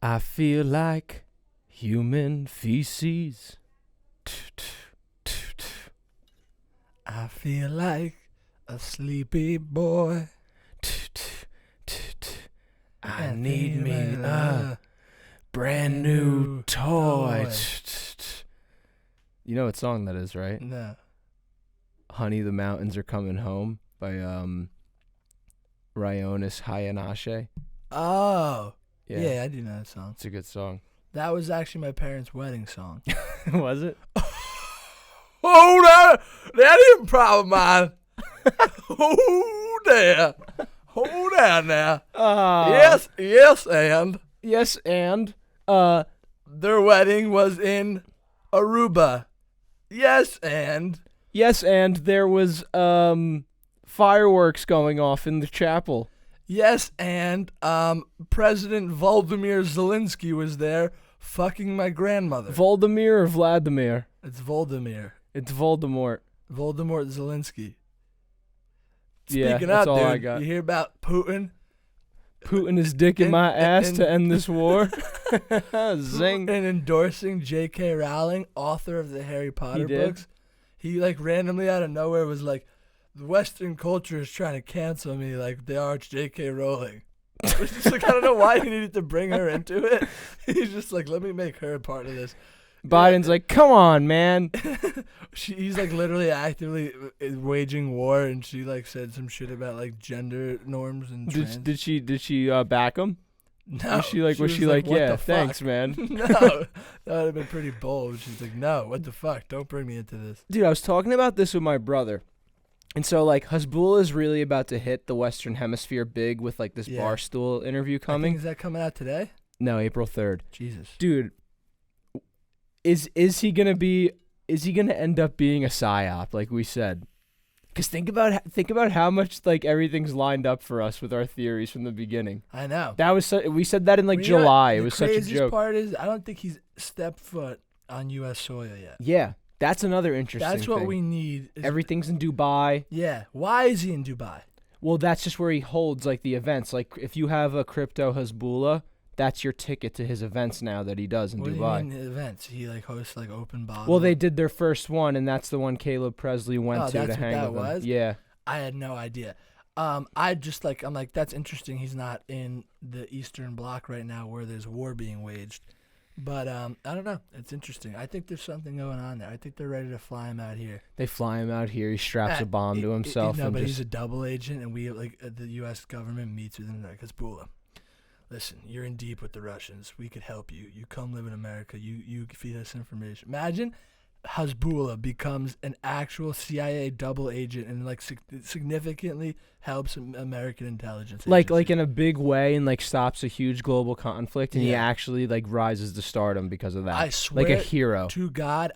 I feel like human feces. I feel like a sleepy boy. I need me a brand new toy. You know what song that is, right? No. Honey, the Mountains Are Coming Home by Ryonis Hayanashi. Oh. Yeah, I do know that song. It's a good song. That was actually my parents' wedding song. Was it? Hold on. That ain't a problem, man. Hold there. Hold on now. Yes, and. Yes, and. Their wedding was in Aruba. Yes, and. Yes, and there was fireworks going off in the chapel. Yes, and President Volodymyr Zelensky was there fucking my grandmother. Voldemir or Vladimir? It's Voldemir. It's Voldemort. Voldemort Zelensky. Yeah, Speaking that's of, all dude, I got. you hear about Putin? Putting his dick in my ass to end this war. Zing. And endorsing J.K. Rowling, author of the Harry Potter books. He, like, randomly out of nowhere was like, the Western culture is trying to cancel me like they are J.K. Rowling. It's just like, I don't know why he needed to bring her into it. He's just like, let me make her a part of this. Biden's like, come on, man. He's like literally actively waging war, and she like said some shit about like gender norms and trans. Did she back him? No. Was she like yeah, thanks, man. No, that would have been pretty bold. She's like, no, what the fuck? Don't bring me into this. Dude, I was talking about this with my brother. And so, like, Hezbollah is really about to hit the Western Hemisphere big with, like, this Barstool interview coming. Is that coming out today? No, April 3rd. Jesus. Dude, is he going to end up being a psyop, like we said? Because think about how much, like, everything's lined up for us with our theories from the beginning. I know. That was we said that in, like, July. It was such a joke. The craziest part is I don't think he's stepped foot on U.S. soil yet. Yeah. That's another interesting thing. That's what we need. Everything's in Dubai. Yeah. Why is he in Dubai? Well, that's just where he holds, like, the events. Like, if you have a crypto Hezbollah, that's your ticket to his events now that he does in Dubai. What do you mean events? He, like, hosts, like, open bottle? Well, they did their first one, and that's the one Caleb Presley went to hang with him. That's what that was? Yeah. I had no idea. I'm like, that's interesting. He's not in the Eastern Bloc right now where there's war being waged. But I don't know. It's interesting. I think there's something going on there. I think they're ready to fly him out here. They fly him out here. He straps a bomb to himself. No, but he's a double agent, and we like the U.S. government meets with him like, Hezbollah. Listen, you're in deep with the Russians. We could help you. You come live in America. You feed us information. Imagine Hezbollah becomes an actual CIA double agent and like significantly helps American intelligence agencies. Like in a big way, and like stops a huge global conflict, and he actually like rises to stardom because of that. I swear, like a hero to God.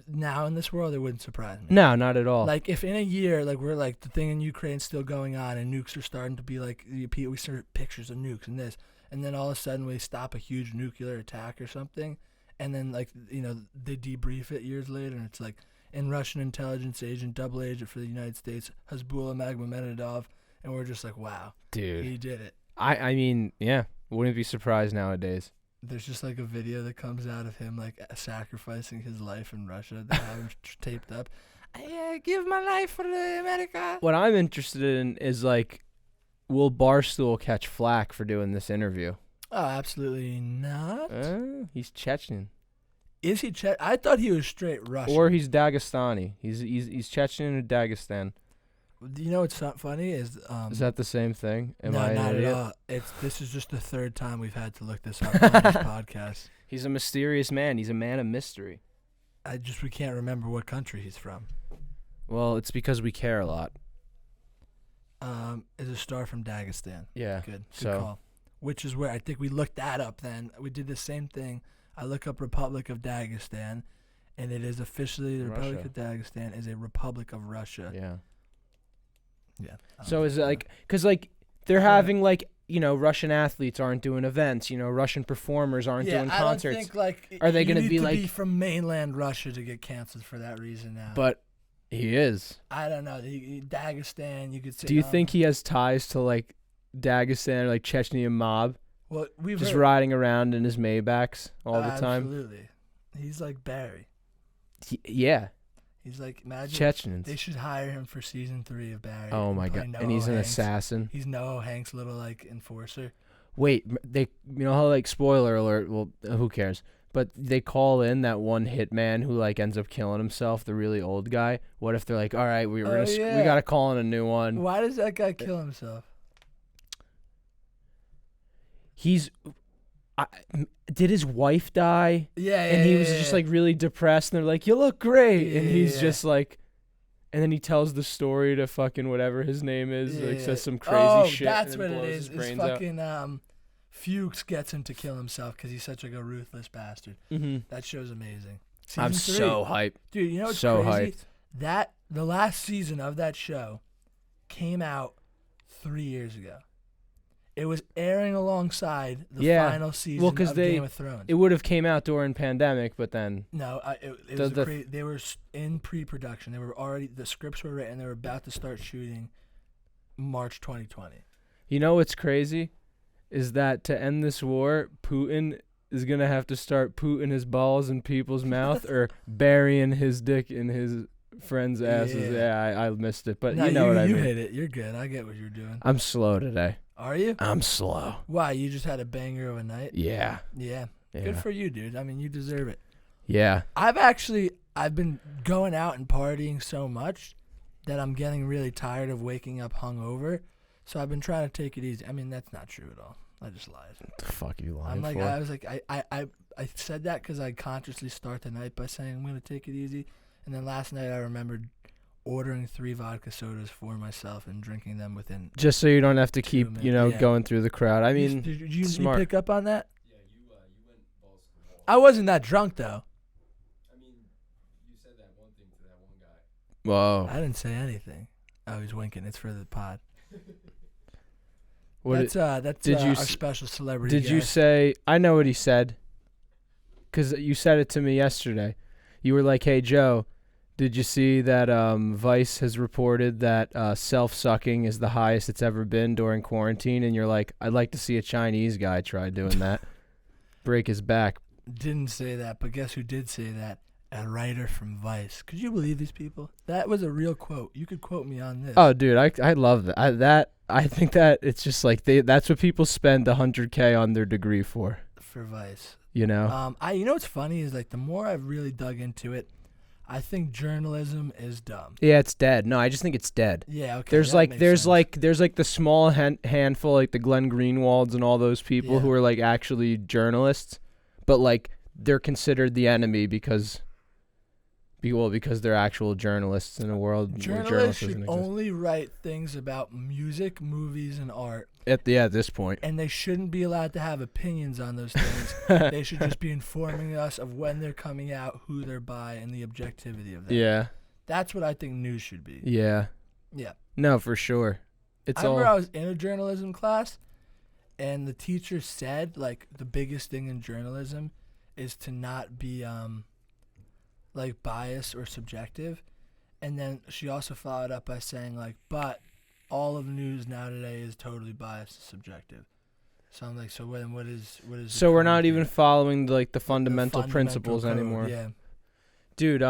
Now in this world, it wouldn't surprise me. No, not at all. Like if in a year, like we're like the thing in Ukraine's still going on, and nukes are starting to be like we start pictures of nukes and this, and then all of a sudden we stop a huge nuclear attack or something. And then, like, you know, they debrief it years later, and it's like, in Russian intelligence agent, double agent for the United States, Hezbollah Magomedov, and we're just like, wow. Dude. He did it. I mean, yeah, wouldn't be surprised nowadays. There's just, like, a video that comes out of him, like, sacrificing his life in Russia. They have him taped up. I give my life for America. What I'm interested in is, like, will Barstool catch flack for doing this interview? Oh, absolutely not. He's Chechen. Is he Chechen? I thought he was straight Russian. Or he's Dagestani. He's Chechen or Dagestan. Do you know what's not funny is that the same thing? No, not at all. This is just the third time we've had to look this up on this podcast. He's a mysterious man. He's a man of mystery. We can't remember what country he's from. Well, it's because we care a lot. Is a star from Dagestan. Yeah. Good call. Which is where I think we looked that up then. We did the same thing. I look up Republic of Dagestan, and it is officially the Republic of Dagestan is a Republic of Russia. Yeah. Yeah. So is it like, because like they're having like, you know, Russian athletes aren't doing events, you know, Russian performers aren't doing concerts. I don't think like are they going to be like be from mainland Russia to get canceled for that reason now? But he is. I don't know. Dagestan, you could say. Do you think he has ties to like Dagestan or like Chechnyan mob? Well, we've just heard, riding around in his Maybachs all the time. Absolutely. He's like Barry. Yeah, He's like, imagine Chechens. they should hire him for season 3 of Barry. Oh and my play god! Noah And he's an Hanks. assassin. He's Noah Hanks' little like enforcer. Wait, you know how like spoiler alert? Well, who cares? But they call in that one hitman who like ends up killing himself, the really old guy. What if they're like, all right, we gotta call in a new one. Why does that guy kill himself? Did his wife die? Yeah, And he was just like really depressed, and they're like, "You look great," and he's Yeah. just like, and then he tells the story to fucking whatever his name is, like says some crazy oh, shit. that's and what then it blows is. his It's brains out. fucking Fuchs gets him to kill himself because he's such like a ruthless bastard. Mm-hmm. That show's amazing. I'm Season 3. so hyped. Dude, you know what's So crazy? hyped. That the last season of that show came out 3 years ago. It was airing alongside the final season of Game of Thrones. It would have came out during pandemic, but then No, it was they were in pre-production. They were already, the scripts were written. They were about to start shooting March 2020. you know what's crazy is that to end this war, Putin is gonna have to start putting his balls in people's mouth or burying his dick in his friends' asses. Yeah, I missed it, but No, you know what I mean. You hit it. You're good. I get what you're doing. I'm slow today. Are you? I'm slow. Why? You just had a banger of a night? Yeah. Yeah. Yeah. Good for you, dude. I mean, you deserve it. Yeah. I've been going out and partying so much that I'm getting really tired of waking up hungover. So I've been trying to take it easy. I mean, that's not true at all. I just lied. What the fuck are you lying I'm like, for? I was like, I said that because I consciously start the night by saying I'm going to take it easy. And then last night I remembered ordering 3 vodka sodas for myself and drinking them within. Just so you don't have to keep, minutes. going through the crowd. I mean, did you smart. pick up on that? Yeah, you went balls to the wall. I wasn't that drunk though. I mean, you said that one thing to that one guy. Whoa. I didn't say anything. Oh, he's winking. It's for the pod. What That's did you our s- special celebrity. did you guest. say? I know what he said. Because you said it to me yesterday. You were like, "Hey Joe, did you see that Vice has reported that self-sucking is the highest it's ever been during quarantine?" And you're like, "I'd like to see a Chinese guy try doing that, break his back." Didn't say that, but guess who did say that? A writer from Vice. Could you believe these people? That was a real quote. You could quote me on this. Oh, dude, I love that. I think that it's just like that's what people spend $100K on their degree for. For Vice. You know? You know what's funny is like the more I've really dug into it, I think journalism is dumb. Yeah, it's dead. No, I just think it's dead. Yeah, okay. There's that like makes there's sense. like there's like the small handful, like the Glenn Greenwalds and all those people Yeah. who are like actually journalists, but like they're considered the enemy because they're actual journalists in a world where Journalists journalists should doesn't exist. only write things about music, movies, and art, At this point. and they shouldn't be allowed to have opinions on those things. They should just be informing us of when they're coming out, who they're by, and the objectivity of them. Yeah. That's what I think news should be. Yeah. Yeah. No, for sure. It's I remember all I was in a journalism class, and the teacher said, like, the biggest thing in journalism is to not be, like, biased or subjective. And then she also followed up by saying, like, but all of news now today is totally biased and subjective. So I'm like, so then what is so we're not even the following like the fundamental principles code, anymore. Yeah. Dude,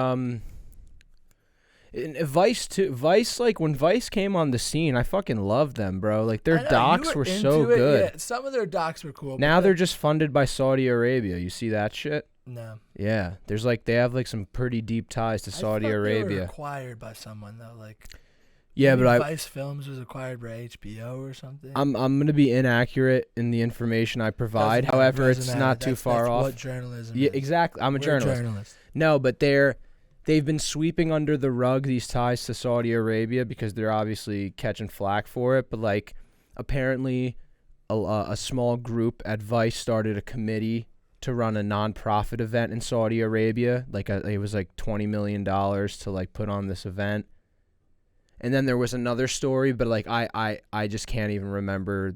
in Vice too. Vice, like when Vice came on the scene, I fucking loved them, bro. Like I their know, you docs were so into it, good. Yeah, some of their docs were cool. Now but they're just funded by Saudi Arabia. You see that shit? no. Yeah. There's like they have like some pretty deep ties to I Saudi thought they were Arabia. acquired by someone though, like. Yeah, maybe but Vice Films was acquired by HBO or something. I'm gonna be inaccurate in the information I provide. Doesn't matter, However, doesn't it's matter. not too That's far off. What journalism Yeah, is. exactly. I'm a We're journalist. No, but they've been sweeping under the rug these ties to Saudi Arabia because they're obviously catching flack for it. But like, apparently, a small group at Vice started a committee to run a nonprofit event in Saudi Arabia. Like, it was like $20 million to like put on this event. And then there was another story, but like I just can't even remember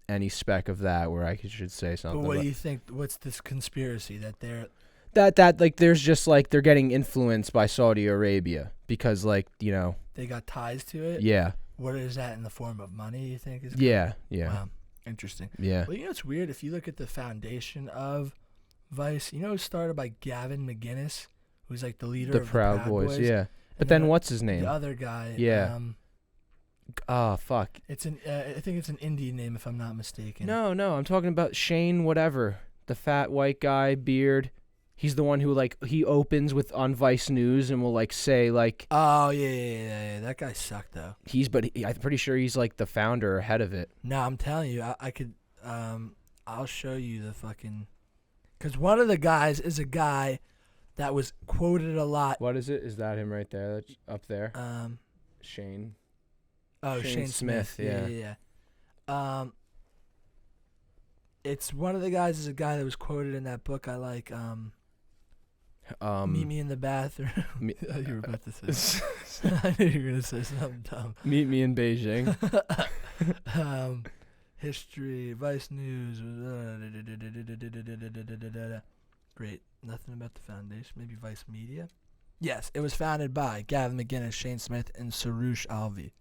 any speck of that where I should say something. But what do you think? What's this conspiracy that they're? That like there's just like they're getting influenced by Saudi Arabia because like They got ties to it. yeah What is that in the form of money? You think is? yeah. Wow. Interesting. Yeah. Well, it's weird if you look at the foundation of Vice. It was started by Gavin McGinnis, who's like the leader The of Proud the Proud Boys. Boys. Yeah. But And then what's his name? The other guy. Yeah. Oh fuck. It's I think it's an Indian name if I'm not mistaken. No, I'm talking about Shane whatever. The fat white guy, beard. He's the one who he opens with on Vice News and will say Oh yeah. That guy sucked though. I'm pretty sure he's the founder or head of it. No, I'm telling you, I could. I'll show you the fucking. Because one of the guys is a guy that was quoted a lot. What is it? Is that him right there? That's up there. Shane. Oh, Shane Smith. Yeah. It's one of the guys is a guy that was quoted in that book I like. Meet me in the bathroom. Oh, you were about to say. I knew you were gonna say something dumb. Meet me in Beijing. History, Vice News. Great. Nothing about the foundation. Maybe Vice Media. Yes, it was founded by Gavin McGinnis, Shane Smith, and Sarush Alvi.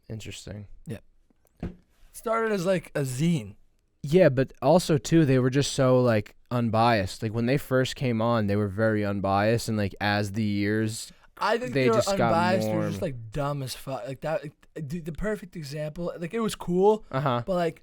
Interesting. It started as a zine. Yeah, but also too, they were just so unbiased. When they first came on, they were very unbiased, and as the years, I think they they were just got unbiased. They more. were just dumb as fuck. The perfect example. It was cool, Yeah, but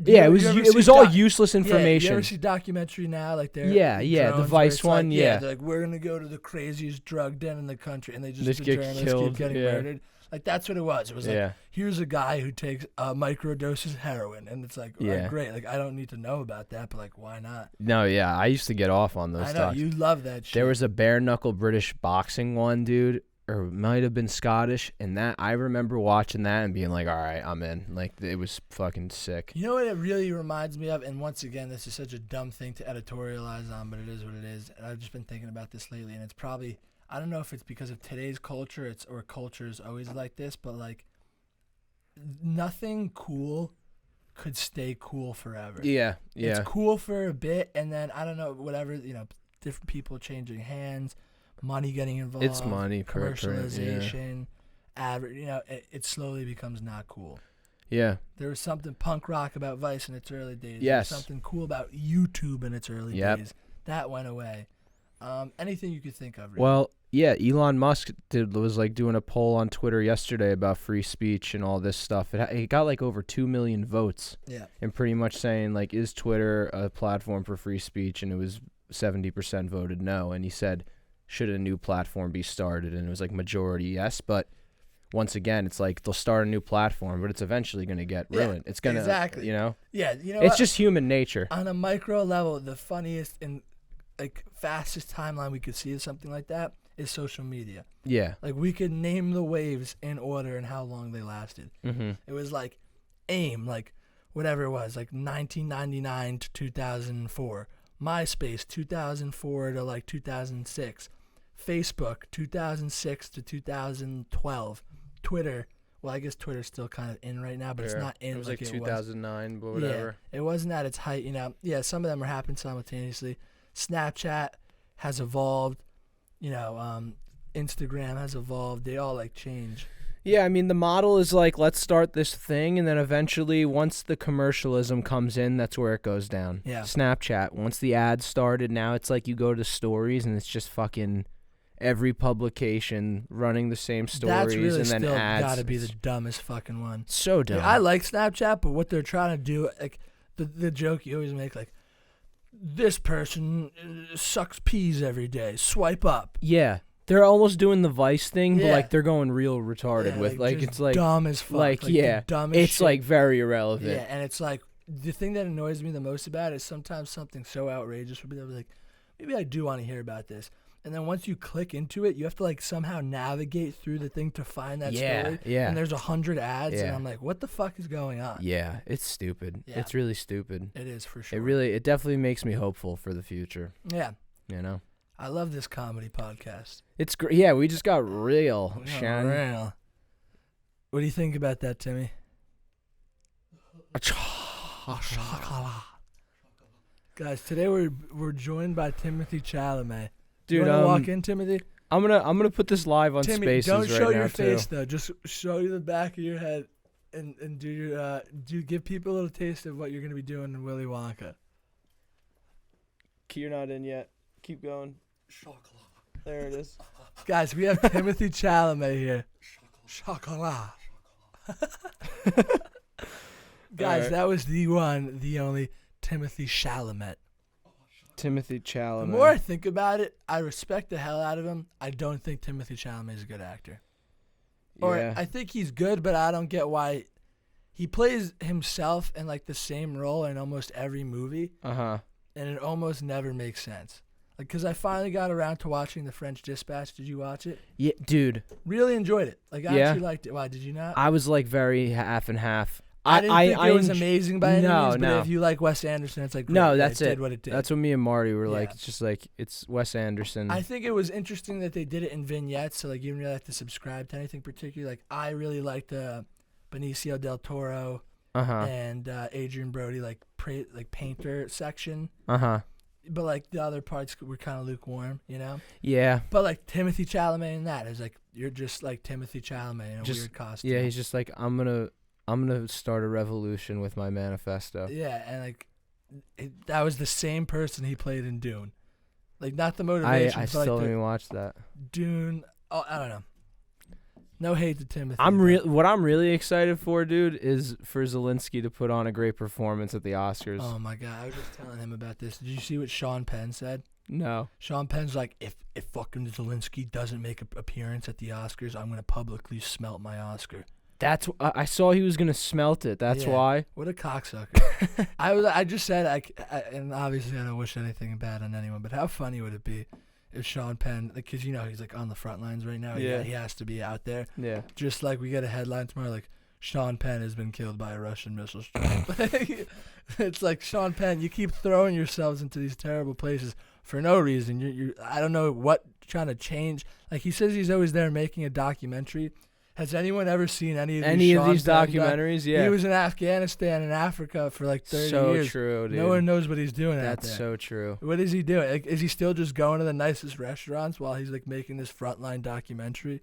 it was all useless Yeah, information. you ever see documentary now? The drones Vice where one. they're we're gonna go to the craziest drug den in the country, and they just the get journalists killed, keep getting yeah. murdered. That's what it was. It was here's a guy who takes microdoses of heroin, and it's great. I don't need to know about that, but why not? No, yeah, I used to get off on those. I know you love that shit. There was a bare knuckle British boxing one, dude, or it might have been Scottish, and that I remember watching that and being all right, I'm in. It was fucking sick. You know what it really reminds me of, and once again, this is such a dumb thing to editorialize on, but it is what it is. And I've just been thinking about this lately, and it's probably. I don't know if it's because of today's culture, or culture is always like this, but nothing cool could stay cool forever. Yeah. It's cool for a bit, and then I don't know, whatever, different people changing hands, money getting involved. It's money, commercialization, it slowly becomes not cool. Yeah. There was something punk rock about Vice in its early days. Yes. There was something cool about YouTube in its early days. That went away. Anything you could think of. Really. Well, yeah, Elon Musk was doing a poll on Twitter yesterday about free speech and all this stuff. It got over 2 million votes. Yeah. And pretty much saying is Twitter a platform for free speech? And it was 70% voted no. And he said, should a new platform be started? And it was majority yes. But once again, it's they'll start a new platform, but it's eventually going to get ruined. It's going to, exactly. Yeah, it's what? Just human nature. On a micro level, the funniest and fastest timeline we could see of something like that is social media. Yeah. We could name the waves in order and how long they lasted. Mm-hmm. It was AIM, whatever it was, 1999 to 2004. MySpace, 2004 to 2006. Facebook, 2006 to 2012. Twitter, well, I guess Twitter's still kind of in right now, but it's not in. It was 2009, but whatever. Yeah, it wasn't at its height, Yeah, some of them are happening simultaneously. Snapchat has evolved. Instagram has evolved. They all change. Yeah, I mean, the model is let's start this thing, and then eventually, once the commercialism comes in, that's where it goes down. Yeah. Snapchat, once the ads started, now it's you go to stories, and it's just fucking every publication running the same stories, That's really and then still ads. Gotta be the dumbest fucking one. So dumb. I like Snapchat, but what they're trying to do, the joke you always make, this person sucks peas every day. Swipe up. Yeah. They're almost doing the Vice thing, Yeah. but they're going real retarded with just it's dumb as fuck. yeah, the dumbest it's shit. very irrelevant. Yeah, and it's the thing that annoys me the most about it is sometimes something so outrageous would be maybe I do want to hear about this. And then once you click into it, you have to somehow navigate through the thing to find that story. Yeah. And there's 100 ads, and Yeah. I'm what the fuck is going on? Yeah, it's stupid. Yeah. It's really stupid. It is for sure. It definitely makes me hopeful for the future. Yeah. I love this comedy podcast. It's great. Yeah, we just got real, Yeah, Shan. real. What do you think about that, Timmy? Guys, today we're joined by Timothy Chalamet. Dude, you wanna walk in, Timothy? I'm gonna put this live on Timmy, Spaces don't right show now your face too. though. Just show you the back of your head. and do your do give people a little taste of what you're gonna be doing in Willy Wonka. You're not in yet. Keep going. There it is. Guys, we have Timothy Chalamet here. Chocolat. Guys, right. that was the one, the only Timothy Chalamet. Timothy Chalamet. The more I think about it, I respect the hell out of him. I don't think Timothy Chalamet is a good actor. Or Yeah. I think he's good, but I don't get why he plays himself in like the same role in almost every movie, Uh-huh. and it almost never makes sense. Like, because I finally got around to watching The French Dispatch. Did you watch it? Yeah, dude. Really enjoyed it. Like, I Yeah. actually liked it. Why, did you not? I was like very half and half. I didn't think it was enj- amazing by any No, means, but no. if you like Wes Anderson, it's like, great, No, yeah, that's it. Did it. what it did. That's what me and Marty were like. Yeah. It's just like, it's Wes Anderson. I think it was interesting that they did it in vignettes, so like you didn't really have to subscribe to anything particular. Like, I really liked Benicio del Toro Uh-huh. and Adrian Brody like painter section, Uh-huh. but like the other parts were kind of lukewarm, you know. Yeah. But like Timothy Chalamet in that is like, you're just like Timothy Chalamet in a Just- weird costume. Yeah, he's just like, I'm gonna start a revolution with my manifesto. Yeah, and like that was the same person he played in Dune. Like, not the I motivation, but still like haven't the even watched that. Dune. Oh, I don't know. No hate to Timothy. What I'm really excited for, dude, is for Zelensky to put on a great performance at the Oscars. Oh my god, I was just telling him about this. Did you see what Sean Penn said? No. Sean Penn's like, if fucking Zelensky doesn't make an appearance at the Oscars, I'm gonna publicly smelt my Oscar. That's I saw he was gonna smelt it. That's Yeah. why. What a cocksucker. I just said and obviously I don't wish anything bad on anyone, but how funny would it be if Sean Penn, because you know he's like on the front lines right now. Yeah. He has to be out there. Yeah. Just like we get a headline tomorrow, like Sean Penn has been killed by a Russian missile strike. It's like, Sean Penn, you keep throwing yourselves into these terrible places for no reason. You I don't know what trying to change. Like, he says he's always there making a documentary. Has anyone ever seen any of these documentaries? Yeah. He was in Afghanistan and Africa for like 30 so years. true, dude. No one knows what he's doing out That's there. so true. What is he doing? Like, is he still just going to the nicest restaurants while he's like making this frontline documentary?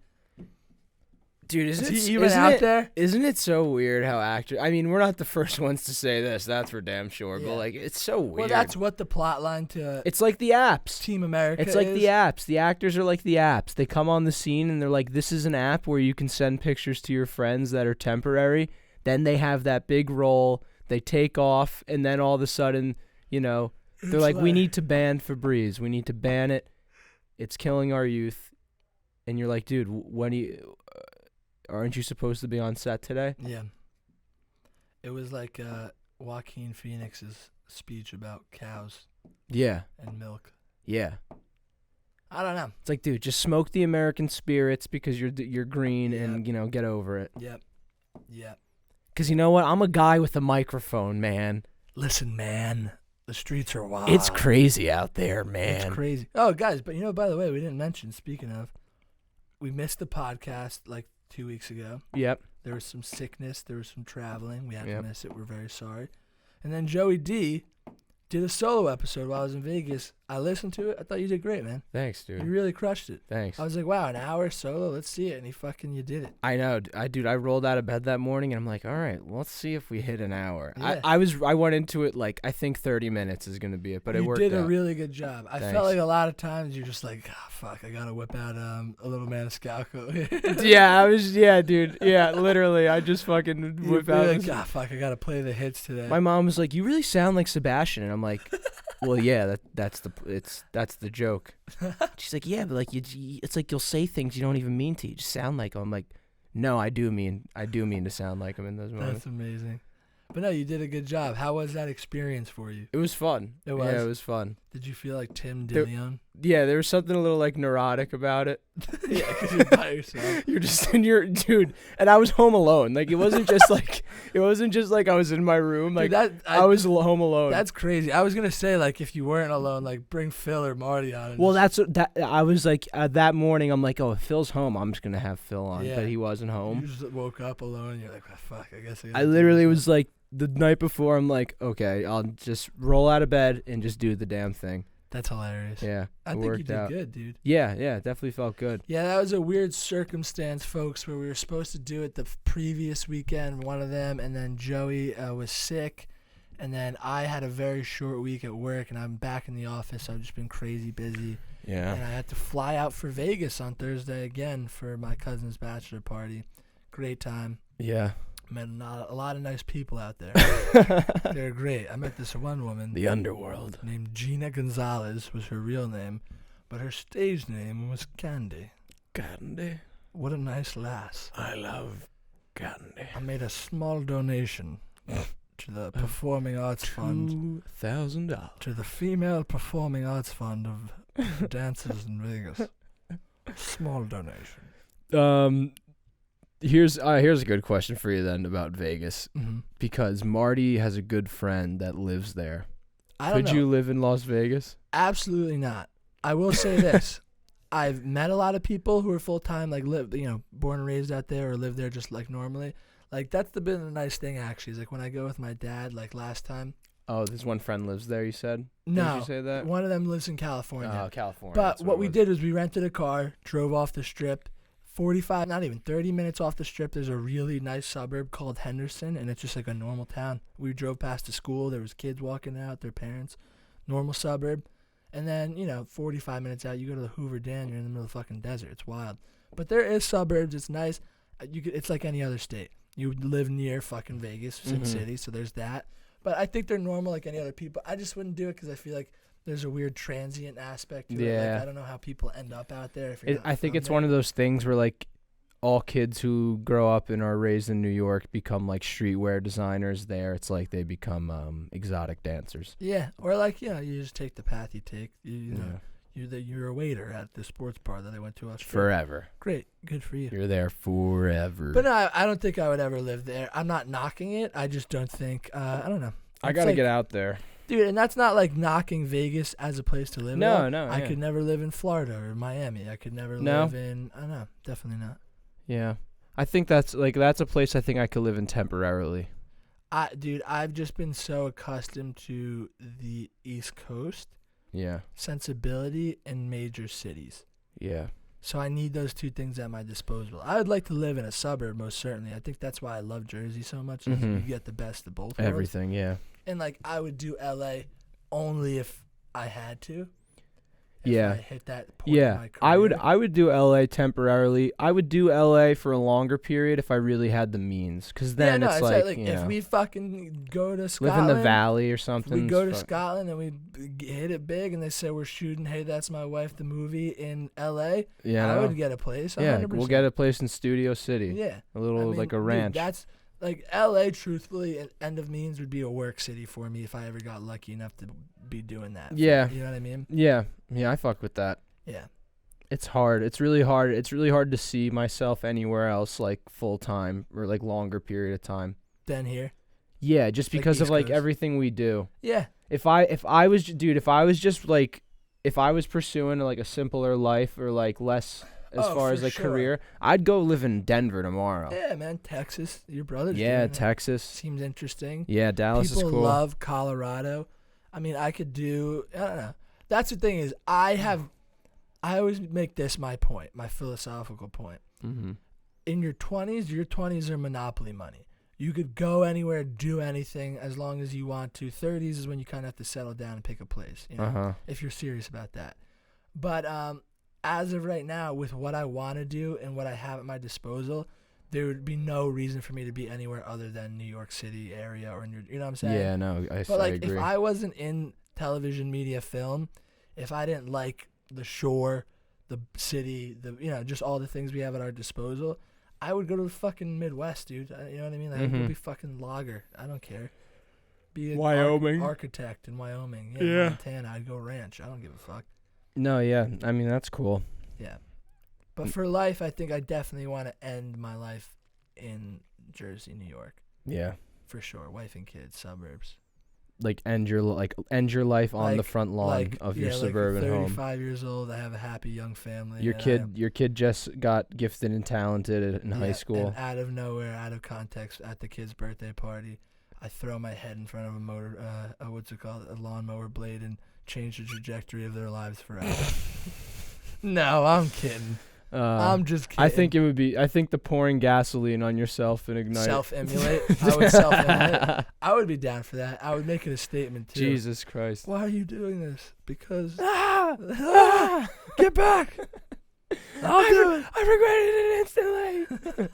Dude, Is he even out there? Isn't it so weird how actors? I mean, we're not the first ones to say this. That's for damn sure. Yeah. But like, it's so weird. Well, that's what the plot line to It's like the apps. Team America It's like is. the apps. The actors are like the apps. They come on the scene and they're like, this is an app where you can send pictures to your friends that are temporary. Then they have that big role. They take off, and then all of a sudden, you know, they're like, we need to ban Febreze. We need to ban it. It's killing our youth. And you're like, dude, when do you... aren't you supposed to be on set today? Yeah. It was like Joaquin Phoenix's speech about cows Yeah. and milk. Yeah. I don't know. It's like, dude, just smoke the American spirits because you're green Yeah. and, you know, get over it. Yep. Yep. Because you know what? I'm a guy with a microphone, man. Listen, man. The streets are wild. It's crazy out there, man. It's crazy. Oh, guys, but you know, by the way, we didn't mention, speaking of, we missed the podcast like 2 weeks ago. Yep. There was some sickness. There was some traveling. We had Yep. to miss it. We're very sorry. And then Joey D did a solo episode while I was in Vegas. I listened to it. I thought you did great, man. Thanks, You dude. really crushed it. Thanks. I was like, wow, an hour solo. Let's see it. And you did it. I know. I rolled out of bed that morning and I'm like, all right, let's see if we hit an hour. Yeah. I went into it like, I think 30 minutes is going to be it, but it you worked did out. a really good job. I Thanks. felt like a lot of times you're just like, oh, fuck, I got to whip out a little Maniscalco. Yeah, dude. Yeah, literally. I just fucking You'd whip be out. like, this- ah, fuck, I got to play the hits today. My mom was like, you really sound like Sebastian. And I'm like, well, yeah, that's the joke. She's like, yeah, but like it's like you'll say things you don't even mean to. You just sound like him. I'm like, no, I do mean to sound like him in those moments. That's amazing. But no, you did a good job. How was that experience for you? It was fun. It was? Yeah, it was fun. Did you feel like Tim There- DeLeon? Yeah, there was something a little like neurotic about it. Yeah, because you're by yourself. You're just in your dude, and I was home alone. Like it wasn't just like I was in my room. Like Dude, I was home alone. That's crazy. I was gonna say, like, if you weren't alone, like bring Phil or Marty on. And well, just, that I was like that morning. I'm like, oh, if Phil's home, I'm just gonna have Phil on. Yeah. But he wasn't you home. just woke up alone. And you're like, oh, fuck. I guess I literally was like the night before. I'm like, okay, I'll just roll out of bed and just do the damn thing. That's hilarious. Yeah, I it think you worked did out. good, dude. Yeah, definitely felt good. Yeah, that was a weird circumstance, folks, where we were supposed to do it the previous weekend, one of them, and then Joey was sick, and then I had a very short week at work, and I'm back in the office. I've just been crazy busy, Yeah. and I had to fly out for Vegas on Thursday again for my cousin's bachelor party. Great time. Yeah. Met a lot of nice people out there. They're great. I met this one woman. The underworld. Named Gina Gonzalez was her real name, but her stage name was Candy. Candy. What a nice lass. I love candy. I made a small donation to the Performing Arts Fund. $2,000. To the Female Performing Arts Fund of Dancers in Vegas. Small donation. Here's a good question for you then about Vegas, Mm-hmm. because Marty has a good friend that lives there. I don't Could know. you live in Las Vegas? Absolutely not. I will say this. I've met a lot of people who are full-time, like, born and raised out there or live there just, like, normally. Like, that's been a nice thing, actually. Is, like, when I go with my dad, like, last time. Oh, this one friend lives there, you said? No. Did you say that? One of them lives in California. Oh, California. But that's what it we was. did was we rented a car, drove off the strip, 45, not even 30 minutes off the strip. There's a really nice suburb called Henderson, and it's just like a normal town. We drove past a school. There was kids walking out, their parents. Normal suburb. And then, 45 minutes out, you go to the Hoover Dam. You're in the middle of the fucking desert. It's wild. But there is suburbs. It's nice. It's like any other state. You live near fucking Vegas, Sin City, so there's that. But I think they're normal like any other people. I just wouldn't do it because I feel like there's a weird transient aspect to it. Yeah. Like, I don't know how people end up out there. If you're not I think from it's there. one of those things where, like, all kids who grow up and are raised in New York become, like, streetwear designers there. It's like they become exotic dancers. Yeah, or like, you just take the path you take. You know, Yeah. you're a waiter at the sports bar that I went to Australia. Forever. Great, good for you. You're there forever. But no, I don't think I would ever live there. I'm not knocking it. I just don't think. I don't know. I It's gotta like- get out there. Dude, and that's not like knocking Vegas as a place to live. No, in. no, I yeah. could never live in Florida or Miami. I could never No? live in. I don't know. Definitely not. Yeah. I think that's a place I think I could live in temporarily. Dude, I've just been so accustomed to the East Coast Yeah. sensibility in major cities. Yeah. So I need those two things at my disposal. I would like to live in a suburb, most certainly. I think that's why I love Jersey so much. Is Mhm. you get the best of both worlds. Everything, yeah. And like, I would do LA only if I had to. Yeah. I hit that point in Yeah, my I career. would do LA temporarily. I would do LA for a longer period if I really had the means, because then yeah, no, it's like, like, you if know, we fucking go to live Scotland, in the valley or if something. we go to it's fu- Scotland and we hit it big, and they say we're shooting "Hey, That's My Wife" the movie in LA. Yeah, I no? would get a place. 100%. Yeah, we'll get a place in Studio City. Yeah, A little I mean, like a dude, ranch. that's like LA. Truthfully, at end of means would be a work city for me if I ever got lucky enough to be doing that. Yeah. You know what I mean? Yeah, I fuck with that. Yeah. It's hard. It's really hard. It's really hard to see myself anywhere else like full time or like longer period of time. Then here. Yeah, just Like because of East like Coast. everything we do. Yeah. If I was pursuing like a simpler life or like less as Oh, far for as like sure. career, I'd go live in Denver tomorrow. Yeah, man. Texas. Your brother's Yeah, doing it. Texas. Seems interesting. Yeah, Dallas People is cool. love Colorado. I mean, I could do. I don't know. That's the thing is, I always make this my point, my philosophical point. Mm-hmm. In your 20s are monopoly money. You could go anywhere, do anything as long as you want to. 30s is when you kind of have to settle down and pick a place, you know, Uh-huh. if you're serious about that. But as of right now, with what I want to do and what I have at my disposal, there would be no reason for me to be anywhere other than New York City area or you know what I'm saying? Yeah, no, I But like, agree. if I wasn't in television, media, film, if I didn't like the shore, the city, just all the things we have at our disposal, I would go to the fucking Midwest, dude. You know what I mean? Like, I'd go Mhm. be fucking logger. I don't care. Be an Wyoming. architect in Wyoming. Yeah, Yeah. Montana. I'd go ranch. I don't give a fuck. No, yeah, I mean that's cool. Yeah. But for life, I think I definitely want to end my life in Jersey, New York, Yeah, for sure. Wife and kids, suburbs. like end your life on the Like- front lawn of your suburban like home. 35 years old. I have a happy young family. Your kid just got gifted and talented in high school. And out of nowhere, out of context, at the kid's birthday party, I throw my head in front of a motor, what's it called, a lawnmower blade, and change the trajectory of their lives forever. No, I'm kidding. I'm just kidding. I think it would be. I think the pouring gasoline on yourself and ignite. Self-emulate. I would self-emulate. I would be down for that. I would make it a statement too. Jesus Christ! Why are you doing this? Because Get back! I'll do it. I regretted it instantly.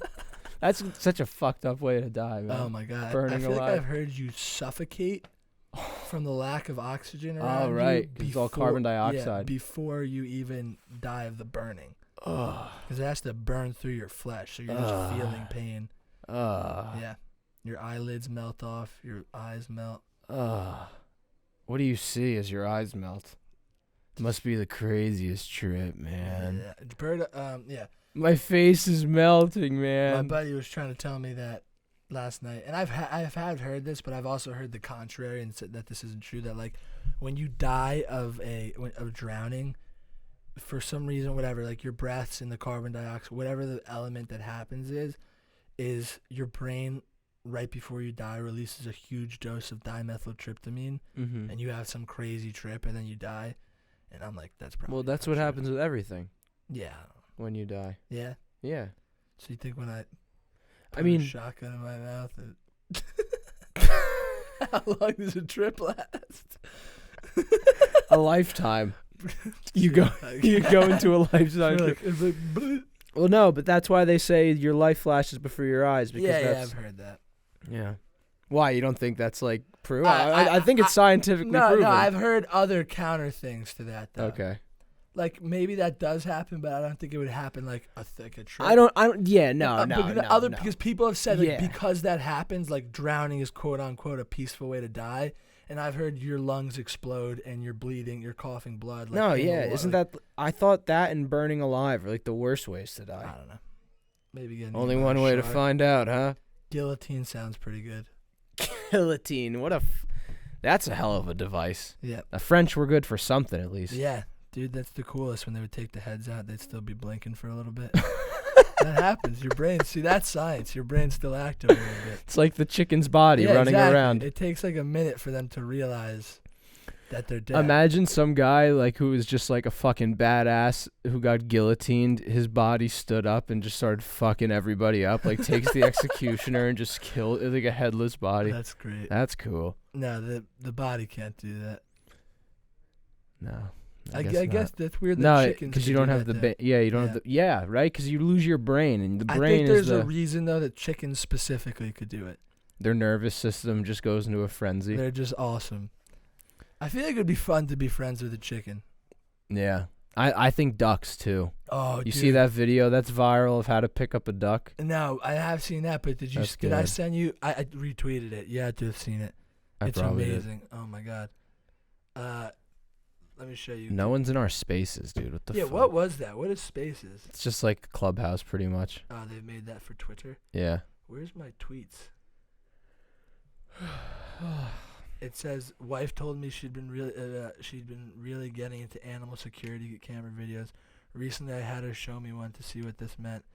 That's such a fucked up way to die, man. Oh my god! Burning I feel alive. like I've heard you suffocate from the lack of oxygen around Oh right, you. 'cause it's all carbon dioxide. Yeah, before you even die of the burning. Because it has to burn through your flesh, so you're just feeling pain. Yeah. Your eyelids melt off. Your eyes melt. What do you see as your eyes melt? Must be the craziest trip, man. Yeah. My face is melting, man. My buddy was trying to tell me that last night, and I've heard this, but I've also heard the contrary and said that this isn't true. That like when you die of drowning, for some reason, whatever, like your breaths and the carbon dioxide, whatever the element that happens is your brain right before you die releases a huge dose of dimethyltryptamine, and you have some crazy trip, and then you die. And I'm like, that's probably. Well, that's what happens with everything. Yeah. When you die. Yeah. Yeah. So you think when I I mean, a shotgun in my mouth, how long does a trip last? a lifetime. You go into a lifetime trip. It's like Well, no, but that's why they say your life flashes before your eyes. Because yeah, I've heard that. Yeah. Why? You don't think that's like proof? I think it's scientifically proven. No, I've heard other counter things to that though. Okay. Like maybe that does happen, but I don't think it would happen like a trip. I don't. Yeah. No. Because people have said like because that happens, like drowning is quote unquote a peaceful way to die, and I've heard your lungs explode and you're bleeding, you're coughing blood. Like, no. Yeah. Isn't that? I thought that and burning alive are like the worst ways to die. I don't know. Maybe getting only one way to find out, huh? Guillotine sounds pretty good. Guillotine. That's a hell of a device. Yeah. The French were good for something at least. Yeah. Dude, that's the coolest. When they would take the heads out, they'd still be blinking for a little bit. That happens. Your brain, see, that's science. Your brain's still active a little bit. It's like the chicken's body running around. It takes like a minute for them to realize that they're dead. Imagine some guy like who was just like a fucking badass who got guillotined. His body stood up and just started fucking everybody up. Like takes the executioner and just kills like a headless body. That's great. That's cool. No, the body can't do that. No. I guess that's weird. No, chickens because you don't have the you don't have the right, because you lose your brain, and the brain I think there's is a reason though that chickens specifically could do it. Their nervous system just goes into a frenzy. They're just awesome. I feel like it'd be fun to be friends with a chicken. Yeah, I think ducks too. Oh, you see that video that's viral of how to pick up a duck? No, I have seen that, but did I send you? I retweeted it. You had to have seen it. It's amazing. Oh my god. Let me show you. No one's in our spaces, dude. What the fuck? Yeah, what was that? What is Spaces? It's just like Clubhouse, pretty much. Oh, they made that for Twitter? Yeah. Where's my tweets? It says, wife told me she'd been really getting into animal security camera videos. Recently, I had her show me one to see what this meant.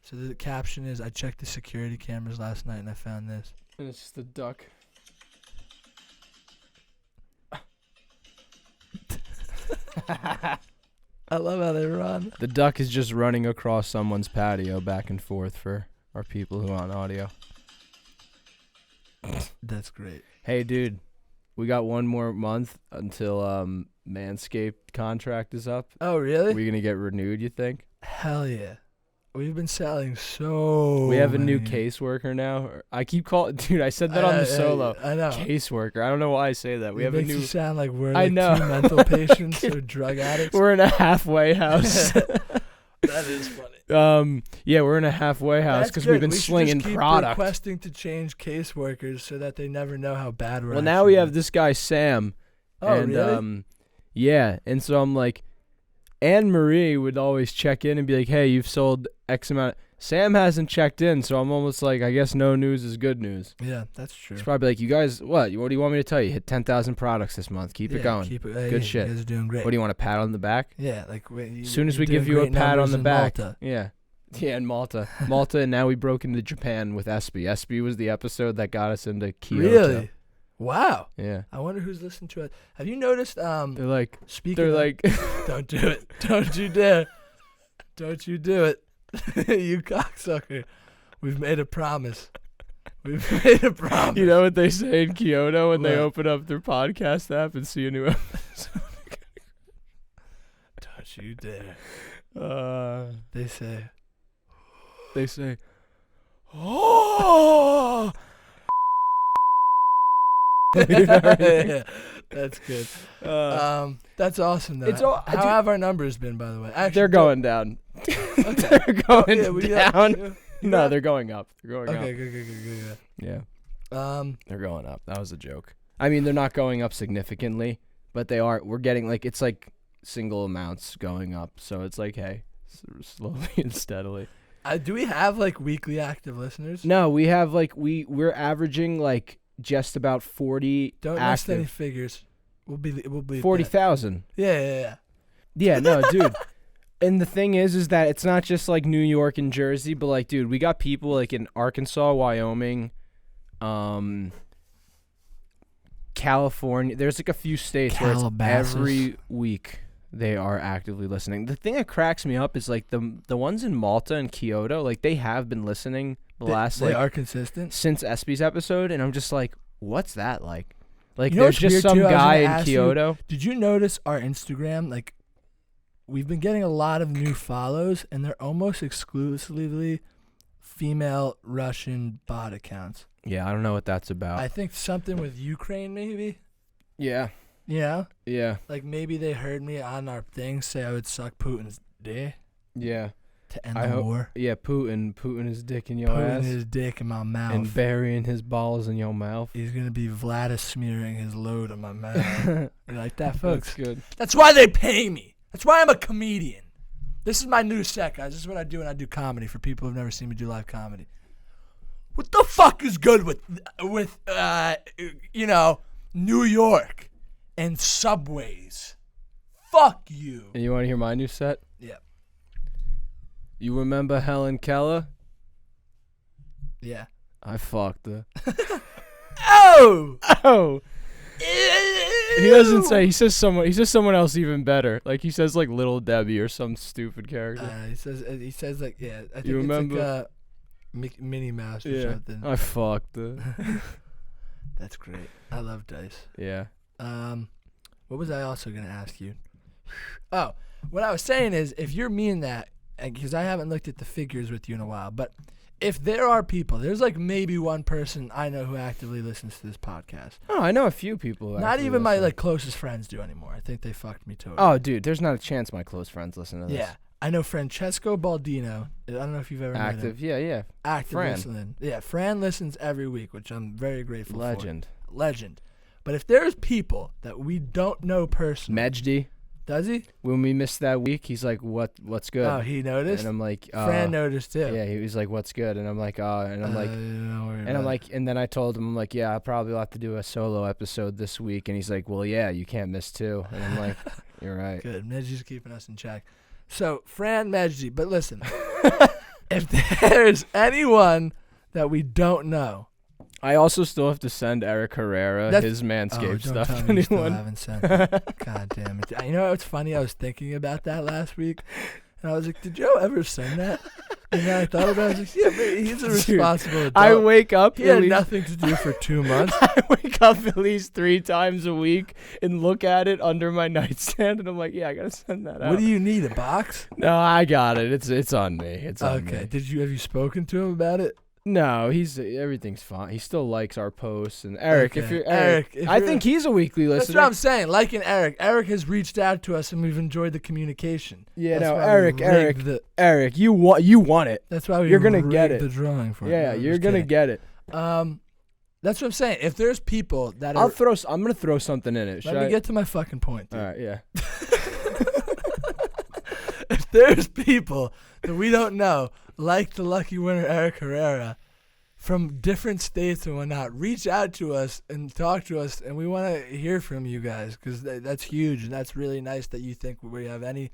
So the caption is, I checked the security cameras last night and I found this. And it's just a duck. I love how they run. The duck is just running across someone's patio back and forth for our people who are on audio. That's great. Hey, dude, we got one more month until Manscaped contract is up. Oh, really? Are we going to get renewed, you think? Hell yeah. We've been selling so We have a new caseworker now. I keep calling... Dude, I said that on the solo. I know. Caseworker. I don't know why I say that. We have a new... It makes you sound like we're like two mental patients or drug addicts. We're in a halfway house. That is funny. Yeah, we're in a halfway house because we've been slinging just keep product. Requesting to change caseworkers so that they never know how bad we're. Well, now we have this guy Sam. Oh, and, really? Yeah, and so I'm like, Anne Marie would always check in and be like, "Hey, you've sold X amount." Sam hasn't checked in, so I'm almost like, I guess no news is good news. Yeah, that's true. He's probably like, "You guys, what do you want me to tell you? Hit 10,000 products this month. Keep it going. Keep it. Good shit. You guys are doing great. What do you want, a pat on the back? Yeah, like as soon as we give you a pat on the back, yeah. Yeah, and Malta. Malta, and now we broke into Japan with Espy. Espy was the episode that got us into Kyoto. Really? Wow. Yeah. I wonder who's listening to it. Have you noticed? They're like, Speaking. they're of, like, don't do it. Don't you dare. Don't you do it. You cocksucker. We've made a promise. We've made a promise. you know what they say in Kyoto when they What? open up their podcast app and see a new episode? Don't you dare. They say, Oh. Yeah, that's good. That's awesome though. It's all- How have our numbers been, by the way? Actually, they're going down. Okay. They're going Yeah, we down. got- No, they're going up. They're going Okay, up. good. Yeah, they're going up. That was a joke. I mean, they're not going up significantly, but they are. We're getting like it's like single amounts going up. So it's like, hey, slowly and steadily. Do we have like weekly active listeners? No, we have like we're averaging like just about 40 Don't list any active. figures. We'll be 40,000. Yeah. Yeah, no, dude. And the thing is that it's not just like New York and Jersey, but like, dude, we got people like in Arkansas, Wyoming, California. There's like a few states where it's Calabasas. every week they are actively listening. The thing that cracks me up is like the ones in Malta and Kyoto, like they have been listening the last They like are consistent. since Espy's episode, and I'm just like, what's that like? Like You know there's what's just weird, some too? I was guy gonna in ask you- Kyoto. Did you notice our Instagram? Like, we've been getting a lot of new follows, and they're almost exclusively female Russian bot accounts. Yeah, I don't know what that's about. I think something with Ukraine, maybe. Yeah, Yeah. yeah, Like maybe they heard me on our thing say I would suck Putin's dick yeah. to end I the hope- war. Yeah, Putin his dick in your Putting ass his dick in my mouth. and burying his balls in your mouth. He's gonna be Vladimiring his load on my mouth. You like that, folks? That's good. That's why they pay me. That's why I'm a comedian. This is my new set, guys. This is what I do when I do comedy for people who've never seen me do live comedy. What the fuck is good with New York and subways? Fuck you. And you want to hear my new set? Yeah. You remember Helen Keller? Yeah. I fucked her. Oh! Oh! He doesn't say. He says someone else even better. Like he says like Little Debbie or some stupid character. He says like, yeah, I think You it's remember? like Minnie Mouse or Yeah. something. I fucked her. That's great. I love dice. Yeah. What was I also gonna ask you? Oh, what I was saying is, if you're meaning that, because I haven't looked at the figures with you in a while, but if there are people, there's like maybe one person I know who actively listens to this podcast. Oh, I know a few people. Who Not actually even my listen. like closest friends do anymore. I think they fucked me totally. Oh, dude, there's not a chance my close friends listen to this. yeah. I know Francesco Baldino. I don't know if you've ever met him. Active. Yeah. Active Fran. listening. Yeah, Fran listens every week, which I'm very grateful Legend. for. Legend. But if there's people that we don't know personally, Mejdi. does he? When we missed that week, he's like, "What's good?" Oh, he noticed. And I'm like, Fran noticed too. Yeah, he was like, "What's good?" And I'm like, and I'm like, don't worry and about I'm it. like, and then I told him, I'm like, yeah, I'll probably have to do a solo episode this week. And he's like, well, yeah, you can't miss two. And I'm like, you're right. Good. Mejdi's keeping us in check. So, Fran Mejdi. But listen, if there's anyone that we don't know, I also still have to send Eric Herrera That's- his Manscaped don't stuff. tell to me you still anyone. haven't sent it. God damn it. You know what's funny? I was thinking about that last week. And I was like, did Joe ever send that? And then I thought about it. I was like, yeah, but he's a Dude, responsible adult. I wake up. He had at least, nothing to do for 2 months. I wake up at least 3 times a week and look at it under my nightstand, and I'm like, yeah, I gotta send that out. What do you need, a box? No, I got it. It's on me. It's on Okay. me. Have you spoken to him about it? No, everything's fine. He still likes our posts. And Eric, if Okay. you're Eric, if I you're- think he's a weekly That's listener. what I'm saying. Like in Eric. Eric has reached out to us and we've enjoyed the communication. Yeah, That's no, why we Eric, rigged Eric, you want it. That's why we You're gonna get rigged it. the drawing for Yeah, it. you're gonna get it. That's what I'm saying. If there's people that I'm are, gonna throw something in it. let Should me I? get to my fucking point. Dude. All right, yeah. If there's people that we don't know, like the lucky winner Eric Herrera, from different states and whatnot, reach out to us and talk to us, and we want to hear from you guys because that's huge and that's really nice that you think we have any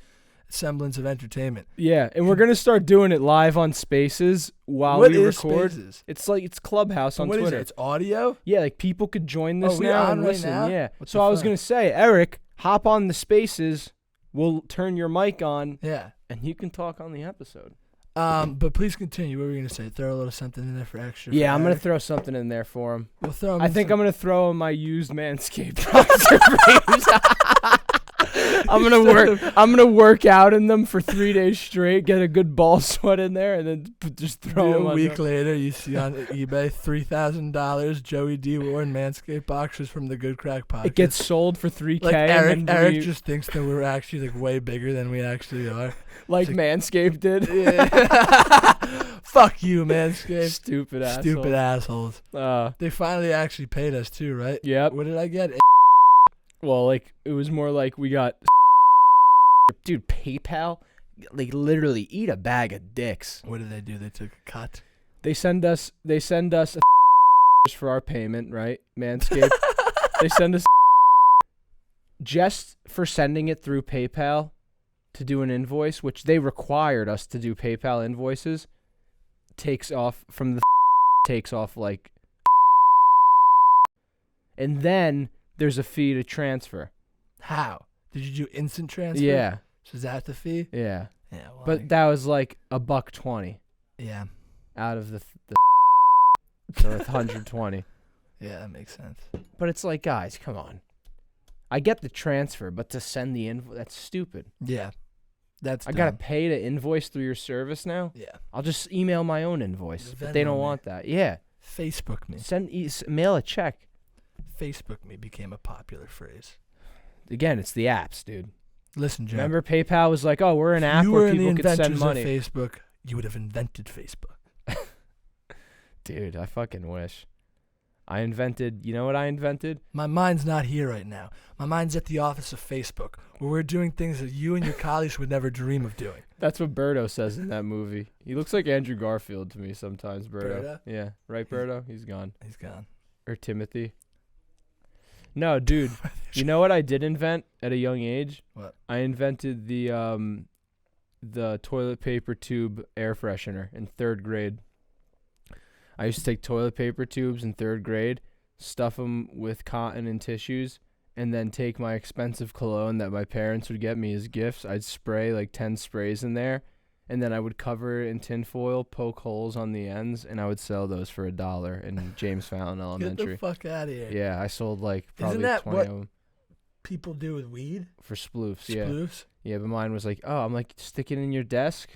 semblance of entertainment. Yeah, and we're gonna start doing it live on Spaces while What we is record. Spaces? It's Clubhouse on What is Twitter. it? It's audio? Yeah, like people could join this Oh, we now on and right listen. now? Yeah. What So the I was fuck? gonna say, Eric, hop on the Spaces. We'll turn your mic on, Yeah. and you can talk on the episode. But please continue. What were you gonna say? Throw a little something in there for extra. Yeah, for I'm gonna Eric? throw something in there for him. We'll throw him I in think some- I'm gonna throw in my used Manscaped boxer briefs. I'm gonna work out in them for 3 days straight, get a good ball sweat in there, and then just throw them a on week there. later, you see on eBay $3,000 Joey D wore Manscaped boxers from the Good Crack podcast. It gets sold for $3K. like and then Eric just thinks that we're actually like way bigger than we actually are. like Manscaped did. Yeah. Fuck you, Manscaped. Stupid asshole. Stupid assholes. Uh, They finally actually paid us too, right? yep. What did I get? Well, like it was more like we got, dude, PayPal, like literally eat a bag of dicks. What did they do? They took a cut. They send us for our payment, right? Manscaped. They send us just for sending it through PayPal to do an invoice, which they required us to do PayPal invoices. Takes off like, and then there's a fee to transfer. How? Did you do instant transfer? Yeah, So is that the fee? yeah. Yeah. Well, But that was like $120 yeah. out of the so it's 120. Yeah, that makes sense. But it's like, guys, come on. I get the transfer, but to send the invoice, that's stupid. Yeah. That's I gotta dumb. pay to invoice through your service now. Yeah. I'll just email my own invoice, Just but they Venmo don't me. want that. Yeah, Facebook me. mail a check. Facebook me became a popular phrase. Again, it's the apps, dude. Listen, Joe. Remember PayPal was like, oh, we're an if app you where were in the people could send inventors money. of Facebook, you would have invented Facebook. Dude, I fucking wish. You know what I invented? My mind's not here right now. My mind's at the office of Facebook, where we're doing things that you and your colleagues would never dream of doing. That's what Birdo says in that movie. He looks like Andrew Garfield to me sometimes, Birdo. Birdo? Yeah, right, Birdo? He's gone. He's gone. Or Timothy. No, dude. You know what I did invent at a young age? What? I invented the toilet paper tube air freshener in 3rd grade. I used to take toilet paper tubes in 3rd grade, stuff them with cotton and tissues, and then take my expensive cologne that my parents would get me as gifts. I'd spray like 10 sprays in there, and then I would cover it in tinfoil, poke holes on the ends, and I would sell those for $1 in James Fountain Get Elementary. the fuck out of here. Yeah, I sold like probably Isn't that 20 what of them people do with weed? for sploofs. Yeah. Sploofs? Yeah, but mine was like, oh, I'm like, stick it in your desk.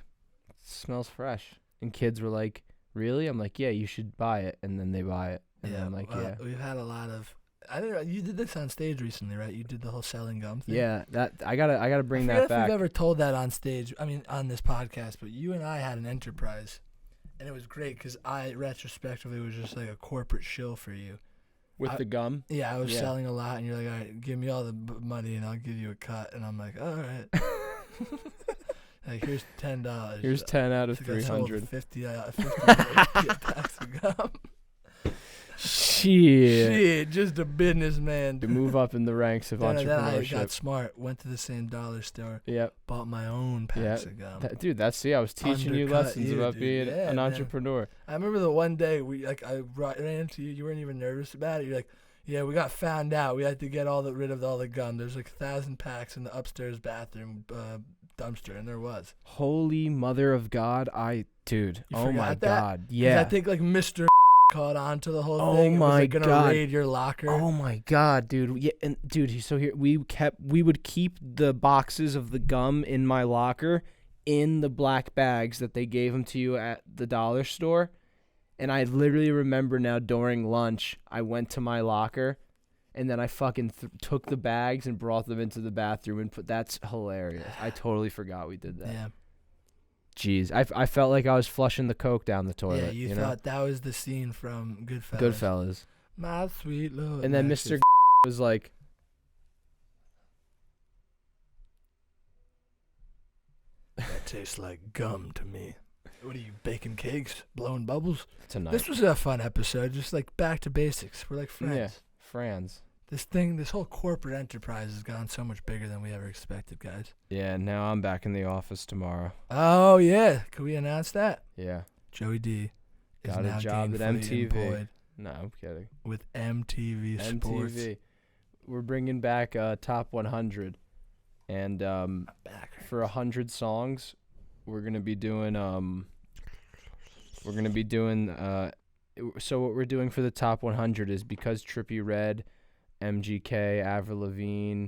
It smells fresh. And kids were like, really? I'm like, yeah, you should buy it. And then they buy it. And Yeah. I'm like, yeah. We've had a lot of. I don't know. You did this on stage recently, right? You did the whole selling gum thing. Yeah, that I gotta bring I that forget back. if we've ever told that on stage. I mean, on this podcast. But you and I had an enterprise, and it was great because I retrospectively was just like a corporate shill for you. With the gum. Yeah, I was Yeah. selling a lot, and you're like, all right, give me all the money, and I'll give you a cut. And I'm like, all right. Like, here's $10. Here's 10 out of I think I sold 300. 50 packs of gum. Shit. Shit, just a businessman. To move up in the ranks of Then I got entrepreneurship. smart, went to the same dollar store, Yep. bought my own packs of gum. Dude, I was teaching you Undercut lessons you, about dude. being Yeah, an man. entrepreneur. I remember the one day I ran into you. You weren't even nervous about it. You're like, yeah, we got found out. We had to get rid of all the gum. There's like 1,000 packs in the upstairs bathroom dumpster, and there was. Holy mother of God, dude. You Oh my forgot that? God. 'Cause Yeah. I think like Mr. caught on to the whole Oh thing. It was, my like, gonna God. raid your locker. Oh my God, dude! Yeah, and dude, so here we would keep the boxes of the gum in my locker in the black bags that they gave them to you at the dollar store, and I literally remember now during lunch I went to my locker, and then I fucking took the bags and brought them into the bathroom and put. That's hilarious. I totally forgot we did that. Yeah. Jeez, I felt like I was flushing the Coke down the toilet. Yeah, you know? thought that was the scene from Goodfellas. Goodfellas. My sweet Lord. And then Yeah, Mr. was like, that tastes like gum to me. What are you, baking cakes, blowing bubbles? tonight. This was a fun episode, just like back to basics. We're like friends. Yeah, Franz. This whole corporate enterprise has gone so much bigger than we ever expected, guys. Yeah, now I'm back in the office tomorrow. Oh yeah, can we announce that? Yeah. Joey D is Got a now job at gainfully MTV. employed No, I'm kidding. with MTV Sports. MTV. We're bringing back Top 100. And Back. for 100 songs, we're going to be doing so what we're doing for the Top 100 is because Trippie Redd, MGK, Avril Lavigne,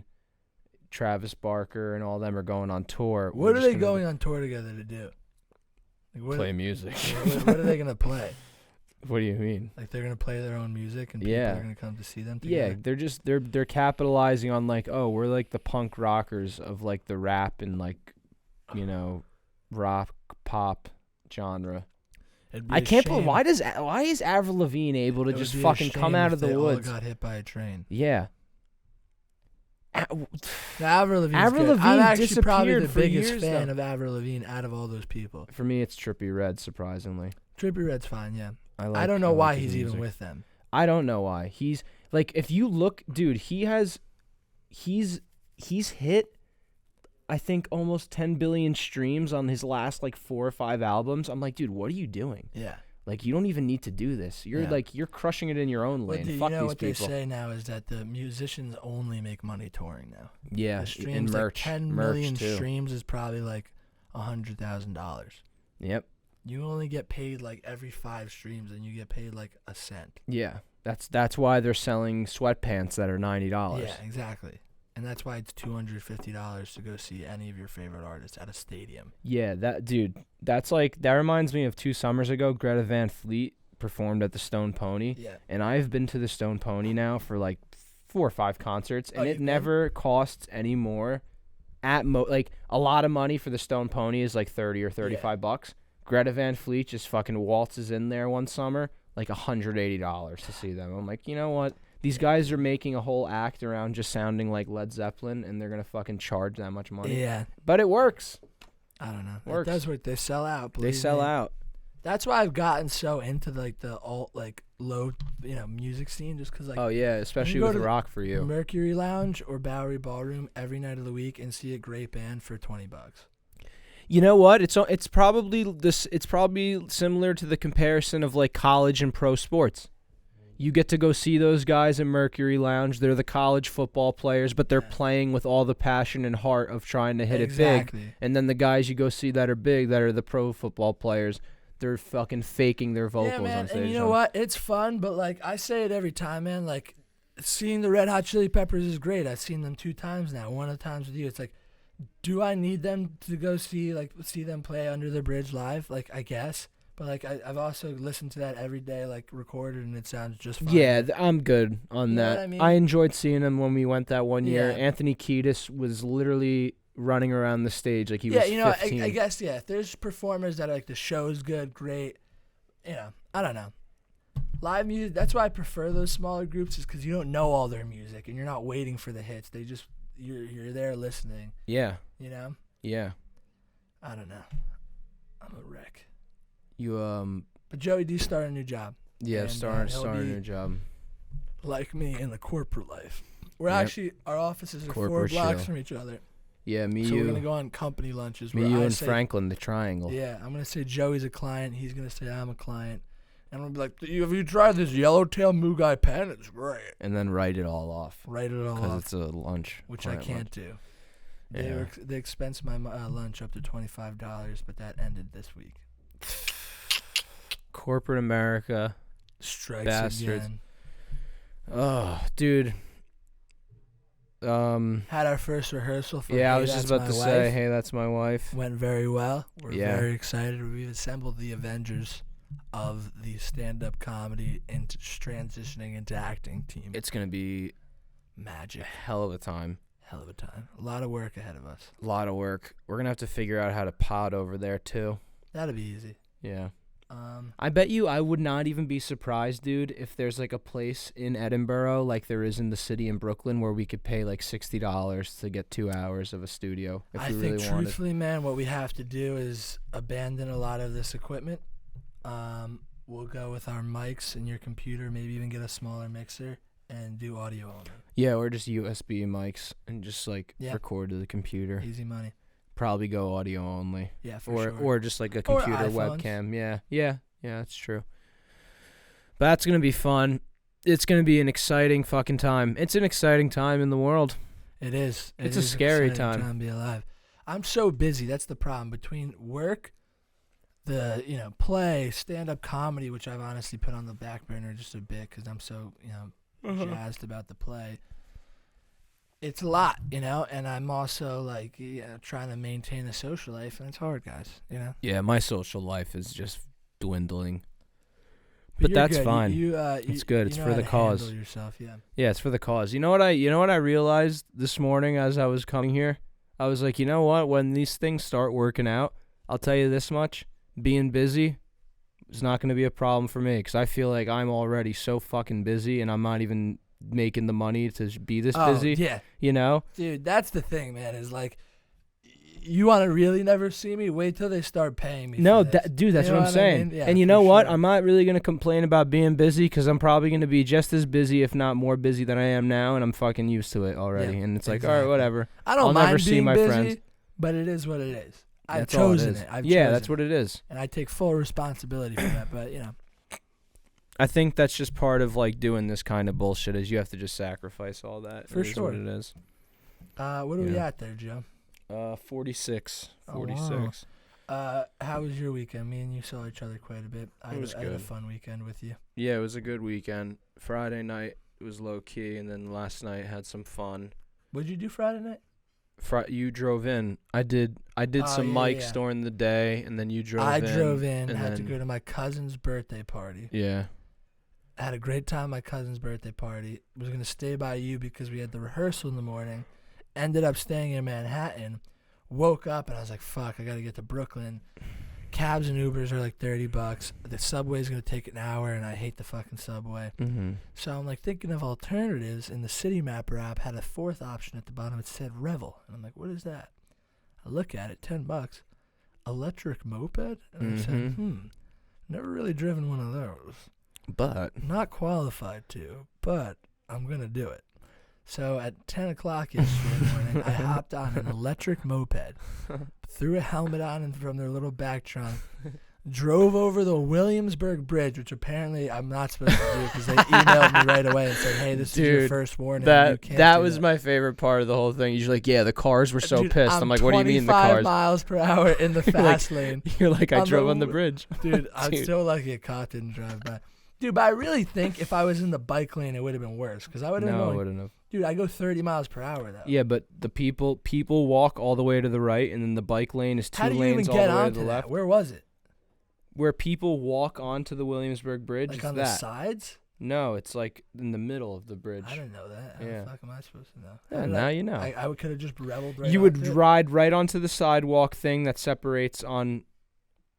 Travis Barker, and all them are going on tour. What are they going on tour together to do? Like, Play music. What are they gonna play? What do you mean? Like they're gonna play their own music and people Yeah. are gonna come to see them Yeah, together? they're capitalizing on like, oh, we're like the punk rockers of like the rap and like, rock pop genre. It'd be I a can't believe shame. why is Avril Lavigne able to It would just be a fucking come shame out if of the they woods? all got hit by a train. Yeah. Avril Lavigne's Avril good. I'm Lavigne actually probably the disappeared for biggest years, fan though. of Avril Lavigne out of all those people. For me, it's Trippie Redd, surprisingly. Trippie Redd's fine, yeah. I don't know why his he's music. even with them. I don't know why. He's like, if you look, dude, he's hit, I think, almost 10 billion streams on his last like 4 or 5 albums. I'm like, dude, what are you doing? Yeah. Like, you don't even need to do this. You're Yeah. you're crushing it in your own But lane. do you Fuck know these what people. they say now is that the musicians only make money touring now. Yeah, The streams, and merch, like 10 merch million too. streams is probably like $100,000. Yep. You only get paid like every 5 streams, and you get paid like a cent. Yeah. That's why they're selling sweatpants that are $90. Yeah, exactly. And that's why it's $250 to go see any of your favorite artists at a stadium. Yeah, that reminds me of 2 summers ago. Greta Van Fleet performed at the Stone Pony, Yeah. and I've been to the Stone Pony now for like 4 or 5 concerts, and Oh, it you've been? never costs any more. Like a lot of money for the Stone Pony is like 30 or 35 bucks. Greta Van Fleet just fucking waltzes in there one summer, like $180 to see them. I'm like, you know what? These guys are making a whole act around just sounding like Led Zeppelin, and they're gonna fucking charge that much money. Yeah. But it works. I don't know. Works. It does work. They sell out. They believe sell me. out. That's why I've gotten so into like the alt, like low, music scene, just because like Oh yeah, especially go with to the rock for you. Mercury Lounge or Bowery Ballroom every night of the week and see a great band for $20. You know what? It's probably similar to the comparison of like college and pro sports. You get to go see those guys in Mercury Lounge. They're the college football players, but they're playing with all the passion and heart of trying to hit it big. And then the guys you go see that are big, that are the pro football players, they're fucking faking their vocals Yeah, man. on stage. And you know what? It's fun, but like I say it every time, man. Like seeing the Red Hot Chili Peppers is great. I've seen them 2 times now. One of the times with you, it's like, do I need them to go see them play Under the Bridge live? Like I guess. But like I've also listened to that every day, like recorded, and it sounds just fine. Yeah, I'm good on You know that. what I mean? I enjoyed seeing him when we went that one year. Yeah. Anthony Kiedis was literally running around the stage like he was 15. I guess if there's performers that are like the show's good, great. I don't know. Live music. That's why I prefer those smaller groups, is because you don't know all their music and you're not waiting for the hits. They just you're there listening. Yeah, You know. yeah. I don't know. I'm a wreck. You But Joey D started a new job. yeah, And, starting he'll a be new job. like me in the corporate life. We're Yep. actually our offices are 4 Corporate blocks shill. from each other. Yeah, me, So we're gonna you, go on company lunches. me, where you, I and say, Franklin, the triangle. Yeah, I'm gonna say Joey's a client. He's gonna say I'm a client, and I'm gonna be like, "Have you tried this Yellowtail Mugai pen? It's great." And then write it all off Write it all because off, it's a lunch. which I client can't lunch. do. Yeah. They expense my lunch up to $25, but that ended this week. Corporate America. Strikes Bastards. again. Oh, dude. Had our first rehearsal for Yeah, I Hey, was just That's about to My say, Wife. hey, that's my wife. Went very well. We're Yeah. very excited. We've assembled the Avengers of the stand-up comedy into transitioning into acting team. It's gonna be Magic. a hell of a time. Hell of a time. A lot of work ahead of us. A lot of work. We're gonna have to figure out how to pod over there too. That'll be easy. Yeah. I bet you I would not even be surprised, dude, if there's like a place in Edinburgh like there is in the city in Brooklyn where we could pay like $60 to get 2 hours of a studio if I we think really wanted. truthfully, man, what we have to do is abandon a lot of this equipment. We'll go with our mics and your computer, maybe even get a smaller mixer, and do audio only. Yeah, or just USB mics and just like Yeah. record to the computer. Easy money. Probably go audio only. Yeah, for Or sure. or just like a Or computer iPhones. webcam. Yeah, that's true. But that's gonna be fun. It's gonna be an exciting fucking time. It's an exciting time in the world. It is. It's It a is scary exciting time. to be alive. I'm so busy. That's the problem. Between work, the play, stand-up comedy, which I've honestly put on the back burner just a bit because I'm so jazzed about the play. It's a lot, and I'm also like trying to maintain a social life, and it's hard, guys. Yeah, my social life is just dwindling. But you're that's good. fine. It's good. It's know for how the to cause. handle yourself, yeah. Yeah, it's for the cause. You know what I realized this morning as I was coming here? I was like, you know what? When these things start working out, I'll tell you this much. Being busy is not going to be a problem for me because I feel like I'm already so fucking busy and I'm not even making the money to be this busy. Yeah. Dude, that's the thing, man, is like, you want to really never see me? Wait till they start paying me. No, for this. dude, that's You what know I'm saying. I mean? Yeah, and you for know what? sure. I'm not really going to complain about being busy because I'm probably going to be just as busy, if not more busy than I am now, and I'm fucking used to it already. Yeah, and it's like, all exactly. right, whatever. I don't I'll mind never see being my busy, friends. but it is what it is. I've That's all it chosen is. it. Yeah, that's what it is. And I take full responsibility for that, but I think that's just part of like doing this kind of bullshit is you have to just sacrifice all that. For It is sure. what it is. what are we Yeah. at there, Joe? 46. Oh, 46. How was your weekend? Me and you saw each other quite a bit. I It was had a good. fun weekend with you. Yeah, it was a good weekend. Friday night it was low key, and then last night had some fun. What'd you do Friday night? You drove in. I did some yeah, mics yeah. during the day, and then you drove I in. drove in, and had to then- go to my cousin's birthday party. Yeah. I had a great time at my cousin's birthday party. Was going to stay by you because we had the rehearsal in the morning. Ended up staying in Manhattan. Woke up and I was like, fuck, I got to get to Brooklyn. Cabs and Ubers are like $30. The subway's going to take an hour and I hate the fucking subway. Mm-hmm. So I'm like thinking of alternatives, and the City Mapper app had a fourth option at the bottom. It said Revel. And I'm like, what is that? I look at it, $10. Electric moped? And I said, never really driven one of those. But Not qualified to, but I'm going to do it. So at 10 o'clock yesterday morning, I hopped on an electric moped, threw a helmet on and from their little back trunk, drove over the Williamsburg Bridge, which apparently I'm not supposed to do because they emailed me right away and said, hey, this is your Dude, first warning. you that can't do was my favorite part of the whole thing. You're like, yeah, the cars were so Dude, pissed. I'm like, what do you mean the 25 cars? miles per hour in the You're like- fast lane. You're like, I on drove the on the w- bridge. Dude, I'm Dude. so lucky a cop didn't drive by. Dude, but I really think if I was in the bike lane, it would have been worse because I would have been No, I going. wouldn't have. Dude, I go 30 miles per hour though. Yeah, but the people walk all the way to the right, and then the bike lane is two How do you even lanes all get the way to onto the that? left. Where was it? Where people walk onto the Williamsburg Bridge, Like it's on the that. sides? No, it's like in the middle of the bridge. I didn't know that. How Yeah. the fuck am I supposed to know? Yeah, How did now I, you know. I could have just reveled right You would onto it. ride right onto the sidewalk thing that separates on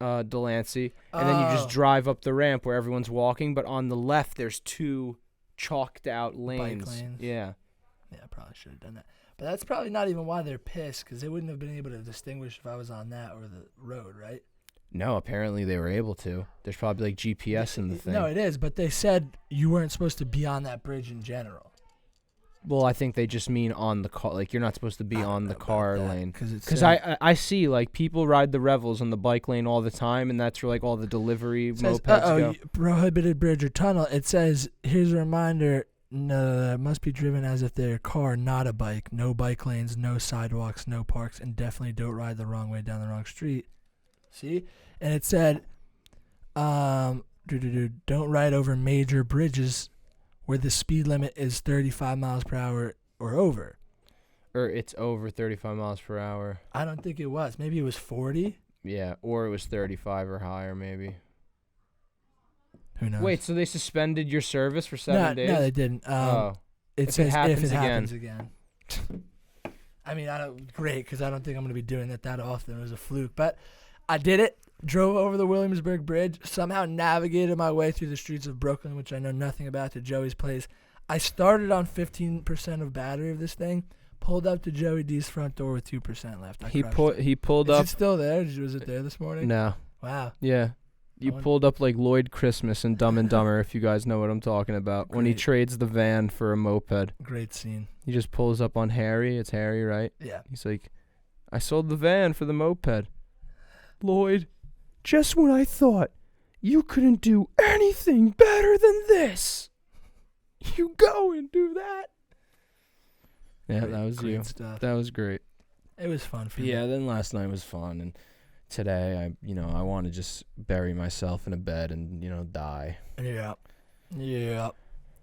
Delancey, and then you just Oh. drive up the ramp where everyone's walking. But on the left, there's two chalked out lanes. lanes. Yeah. Yeah, I probably should have done that. But that's probably not even why they're pissed, because they wouldn't have been able to distinguish if I was on that or the road, right? No, apparently they were able to. There's probably like GPS in the thing. No, it is, but they said you weren't supposed to be on that bridge in general. Well, I think they just mean on the car. Like, you're not supposed to be I don't on know the about car that, lane. Because I see, like, people ride the Revels on the bike lane all the time, and that's where, like, all the delivery says, mopeds go. prohibited bridge or tunnel. It says, here's a reminder, no, it must be driven as if they're a car, not a bike. No bike lanes, no sidewalks, no parks, and definitely don't ride the wrong way down the wrong street. See? And it said, don't ride over major bridges where the speed limit is 35 miles per hour or over. Or it's over 35 miles per hour. I don't think it was. Maybe it was 40. Yeah, or it was 35 or higher, maybe. Who knows? Wait, so they suspended your service for 7 days? No, they didn't. Oh. It If says it happens if it again. happens again. I mean, great, because I don't think I'm going to be doing it that often. It was a fluke. But I did it. Drove over the Williamsburg Bridge. Somehow navigated my way through the streets of Brooklyn, which I know nothing about, to Joey's place. I started on 15% of battery of this thing. Pulled up to Joey D's front door with 2% left. I crushed it. He pulled Is up. it still there? Was it there this morning? No. Wow. Yeah. You pulled up like Lloyd Christmas in Dumb and Dumber, if you guys know what I'm talking about. When he Great. trades the van for a moped. Great scene. He just pulls up on Harry. It's Harry, right? Yeah. He's like, I sold the van for the moped. Lloyd, just when I thought you couldn't do anything better than this, you go and do that. Yeah, Great- that was great you. Stuff. That was great. It was fun for me. Yeah, then last night was fun, and today I want to just bury myself in a bed and die. Yeah. Yeah.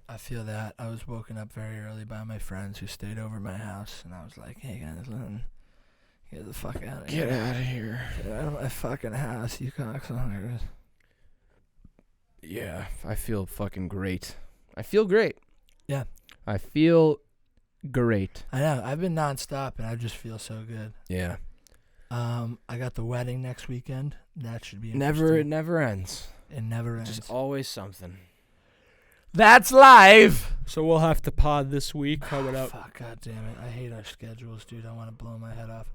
I feel that. I was woken up very early by my friends who stayed over at my house, and I was like, hey guys, listen, get the fuck out of here. Get out of here. Get out of my fucking house, you cocksuckers. Yeah, I feel fucking great. I feel great. Yeah. I feel great. I know. I've been nonstop, and I just feel so good. Yeah. I got the wedding next weekend. That should be It interesting. never ends. It never ends. Just always something. That's live. So we'll have to pod this week coming up. Fuck, god damn it. I hate our schedules, dude. I want to blow my head off.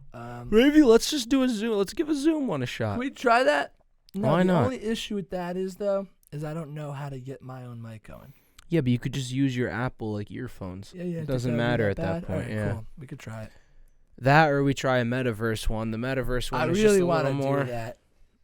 Maybe let's just do a Zoom. Let's give a Zoom one a shot. Can we try that? No, Why the not? only issue with that is I don't know how to get my own mic going. Yeah, but you could just use your Apple like earphones. Yeah. It doesn't matter at that bad? point. Alright, Yeah. cool. We could try it. That or we try a metaverse one. The metaverse one I is really just a want little to more. do that.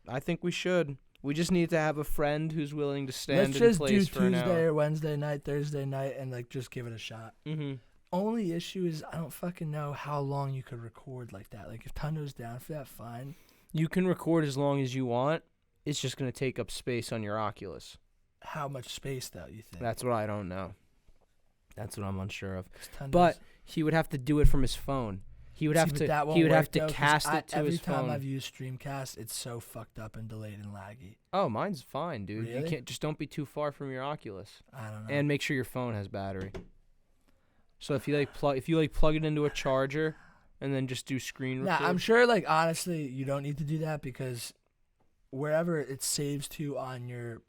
I think we should. We just need to have a friend who's willing to stand Let's in just do place for an hour. Tuesday or Wednesday night, Thursday night, and just give it a shot. Mm-hmm. Only issue is I don't fucking know how long you could record like that. Like if Tundo's down for that, fine. You can record as long as you want. It's just going to take up space on your Oculus. How much space though? You think? That's what I don't know. That's what I'm unsure of. 'Cause Tundo's- But he would have to do it from his phone. He would See, have but to. that won't He would have work, to though, 'cause cast it to every his time phone. I've used Streamcast, it's so fucked up and delayed and laggy. Oh, mine's fine, dude. You Really? can't. Just don't be too far from your Oculus, I don't know. and make sure your phone has battery. So if you plug it into a charger, and then just do screen Nah, record. I'm sure. Like honestly, you don't need to do that because wherever it saves to on your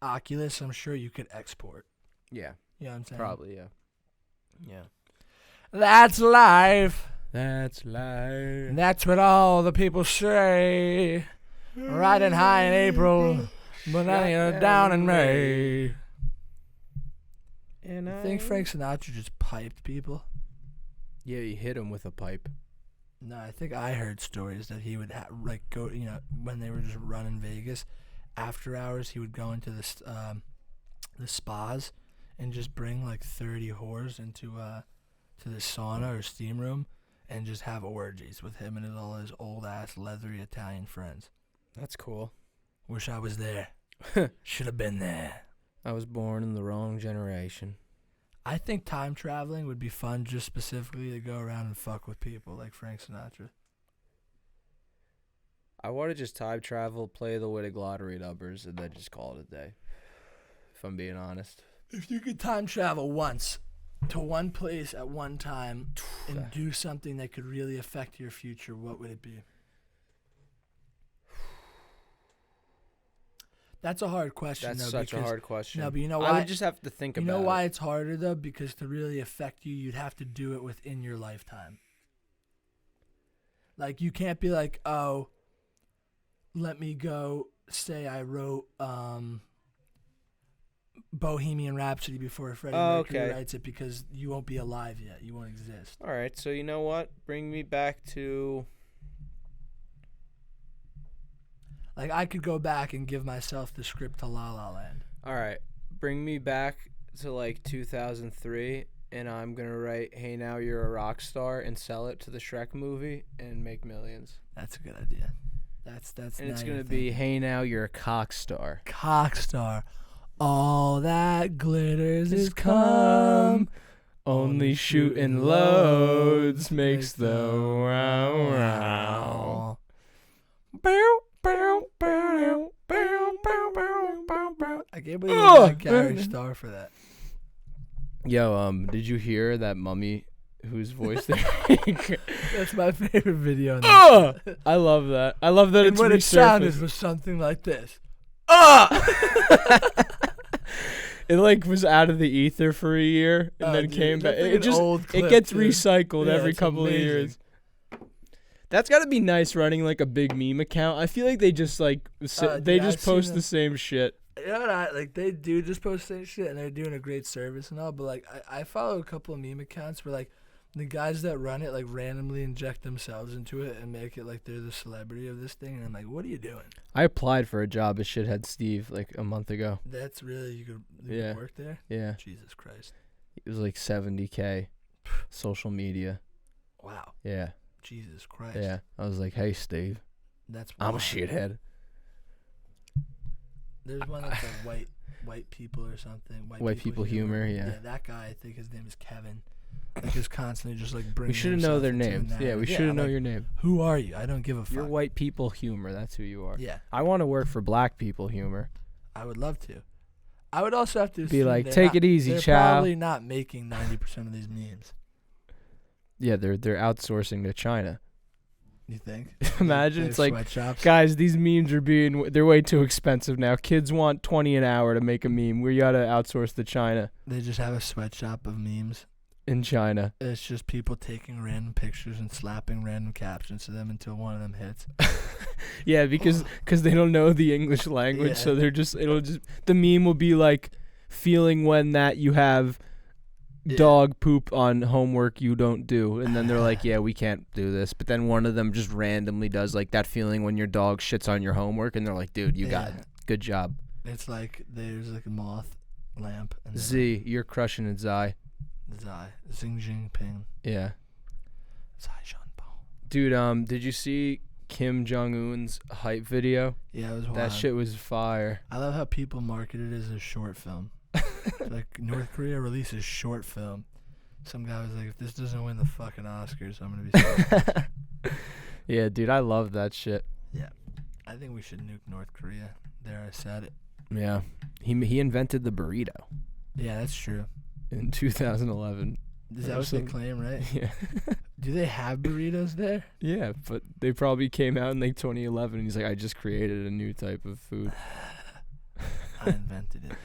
Oculus, I'm sure you could export. Yeah, You know what I'm saying? probably. Yeah. Yeah. That's live. That's live. And that's what all the people say. Riding high in April, but down in May. And I think Frank Sinatra just piped people. Yeah, he hit him with a pipe. No, I think I heard stories that he would go, when they were just running Vegas, after hours he would go into the spas and just bring like 30 whores into to the sauna or steam room and just have orgies with him and all his old ass leathery Italian friends. That's cool. Wish I was there. Should have been there. I was born in the wrong generation. I think time traveling would be fun, just specifically to go around and fuck with people like Frank Sinatra. I want to just time travel, play the Wittig lottery numbers, and then just call it a day. If I'm being honest. If you could time travel once to one place at one time and do something that could really affect your future, what would it be? That's a hard question. That's though, such a hard question. No, but you know I why? would just have to think You about know why it. it's harder though? Because to really affect you, you'd have to do it within your lifetime. Like you can't be like, oh, let me go. Say I wrote Bohemian Rhapsody before Freddie Mercury writes it, because you won't be alive yet. You won't exist. All right, so you know what? Bring me back to... Like I could go back and give myself the script to La La Land. All right, bring me back to like 2003, and I'm going to write, hey, now you're a rock star, and sell it to the Shrek movie and make millions. That's a good idea. That's. And it's going to be, hey, now you're a cock star. Cock star. All that glitters is cum. Only shooting loads makes the wow wow. I can't believe I got Gary Starr for that. Yo, did you hear that mummy whose voice they That's my favorite video. I love that. I love that And it's what it sounded resurfaced. was something like this. It like was out of the ether for a year and then Dude, came back. that's like It an just old it clip, gets dude. recycled Yeah, every it's couple amazing. of years. That's got to be nice running like a big meme account. I feel like they just like they dude, just I've seen post them. the same shit. You know what like they do just post that shit and they're doing a great service and all, but like I follow a couple of meme accounts where like the guys that run it like randomly inject themselves into it and make it like they're the celebrity of this thing, and I'm like, what are you doing? I applied for a job as Shithead Steve like a month ago. That's really you could Yeah. work there? Yeah. Jesus Christ. It was like $70K. Social media. Wow. Yeah. Jesus Christ. Yeah. I was like, hey, Steve, That's I'm a wild. shithead. There's one that's like white people or something. White people humor, yeah. That guy, I think his name is Kevin. Like is constantly just like bringing. We should know their himself into names. a Yeah, we narrative. should know like, your name. Who are you? I don't give a fuck. You're white people humor. That's who you are. Yeah, I want to work for black people humor. I would love to. I would also have to Be assume like, they're take not- it easy, they're chow. probably not making 90% of these memes. Yeah, they're outsourcing to China. You think? Imagine They're it's like, sweatshops. guys, these memes are they're way too expensive now. Kids want $20 an hour to make a meme. We gotta outsource to China. They just have a sweatshop of memes. In China. It's just people taking random pictures and slapping random captions to them until one of them hits. Yeah, because they don't know the English language, so Yeah. the meme will be like feeling when that you have Yeah. dog poop on homework you don't do, and then they're like, yeah, we can't do this, but then one of them just randomly does like that feeling when your dog shits on your homework, and they're like, dude, you got it. Good job. It's like there's like a moth lamp and then Z, you're crushing it, Zai. Zai Xing Jinping Yeah. Zai Zhanpao. Dude, did you see Kim Jong-un's hype video? Yeah, it was wild. That shit was fire. I love how people market it as a short film. Like North Korea releases short film. Some guy was like, if this doesn't win the fucking Oscars, I'm gonna be sad. Yeah, dude, I love that shit. I think we should nuke North Korea. There, I said it. Yeah. He invented the burrito Yeah, that's true. in 2011. Is that what they claim, right? Yeah. Do they have burritos there? Yeah, but they probably came out in like 2011 and he's like, I just created a new type of food. I invented it.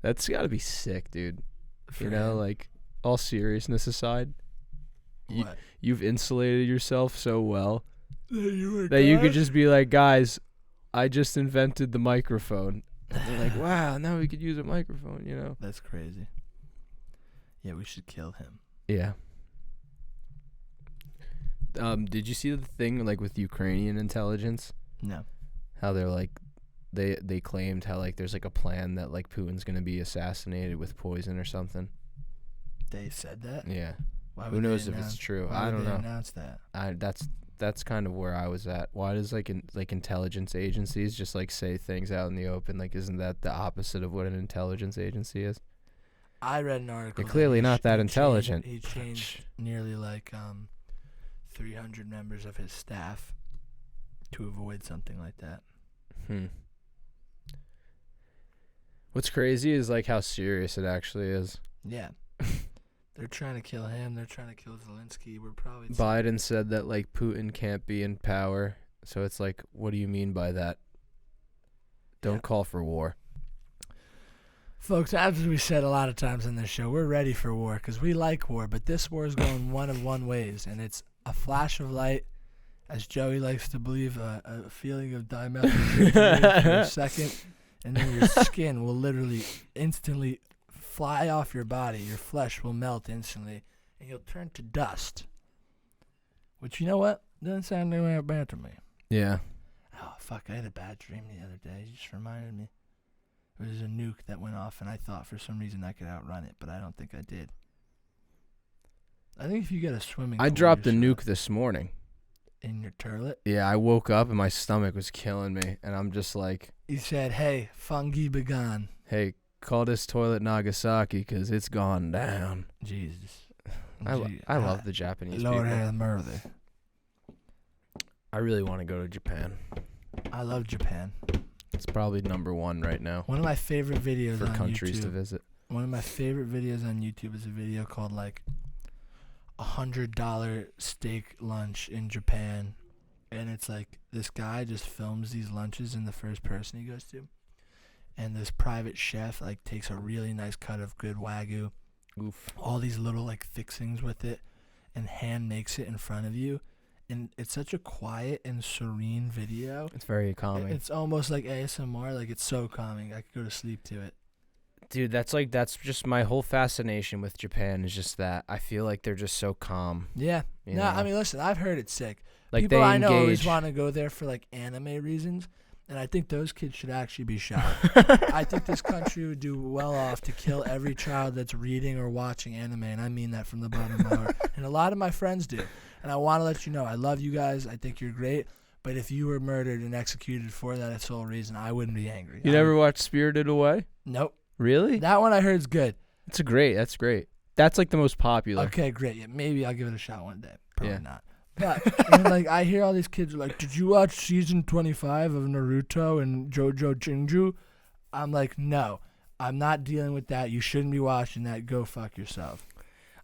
That's got to be sick, dude. For You know, him. like all seriousness aside, you- What? you've insulated yourself so well You that you could just be like, guys, I just invented the microphone. And they're like, wow, now we could use a microphone, you know? That's crazy. Yeah, we should kill him. Yeah. Did you see the thing like with Ukrainian intelligence? No. How they're like, they claimed how like there's like a plan that like Putin's gonna be assassinated with poison or something. They said that? Yeah. Why Who would they knows if announce- it's true? why I would don't they know. announce that? That's kind of where I was at. Why does like intelligence agencies just like say things out in the open? Like, isn't that the opposite of what an intelligence agency is? I read an article. They're clearly not that intelligent. He changed nearly like 300 members of his staff to avoid something like that. What's crazy is like how serious it actually is. Yeah. They're trying to kill him. They're trying to kill Zelensky. We're probably Biden said that like Putin can't be in power. So it's like, what do you mean by that? Don't Yeah. call for war. Folks, as we said a lot of times on this show, we're ready for war because we like war, but this war is going one of one ways, and it's a flash of light, as Joey likes to believe, a feeling of dimethyltryptamine for a second, and then your skin will literally instantly fly off your body. Your flesh will melt instantly, and you'll turn to dust. Which, you know what? Doesn't sound that bad to me. Yeah. Oh, fuck, I had a bad dream the other day. You just reminded me. It was a nuke that went off, and I thought for some reason I could outrun it, but I don't think I did. I think if you get a swimming I pool, dropped a you're nuke this morning. in your turlet. Yeah, I woke up and my stomach was killing me. And I'm just like, You said, hey, fungi begone. hey, call this toilet Nagasaki because it's gone down. Jesus. I love the Japanese Lord people. have mercy. I really want to go to Japan. I love Japan. It's probably number one right now One of my favorite videos for on countries YouTube. to visit. One of my favorite videos on YouTube is a video called like $100 steak lunch in Japan, and it's like this guy just films these lunches in the first person he goes to, and this private chef like takes a really nice cut of good wagyu, Oof. all these little like fixings with it, and hand makes it in front of you, and it's such a quiet and serene video. It's very calming. It's almost like ASMR. Like, it's so calming. I could go to sleep to it. Dude, that's just my whole fascination with Japan is just that. I feel like they're just so calm. Yeah. You No, know? I mean, listen, I've heard it's sick. Like People they I know always engage. want to go there for like anime reasons, and I think those kids should actually be shot. I think this country would do well off to kill every child that's reading or watching anime, and I mean that from the bottom of my heart. And a lot of my friends do. And I want to let you know, I love you guys. I think you're great. But if you were murdered and executed for that sole reason, I wouldn't be angry. You never watched Spirited Away? Nope. Really? That one I heard is good. That's great. That's like the most popular. Okay, great. Yeah, maybe I'll give it a shot one day. Probably Yeah. not. But and like I hear all these kids are like, "Did you watch season 25 of Naruto and JoJo Jinju?" I'm like, "No, I'm not dealing with that. You shouldn't be watching that. Go fuck yourself."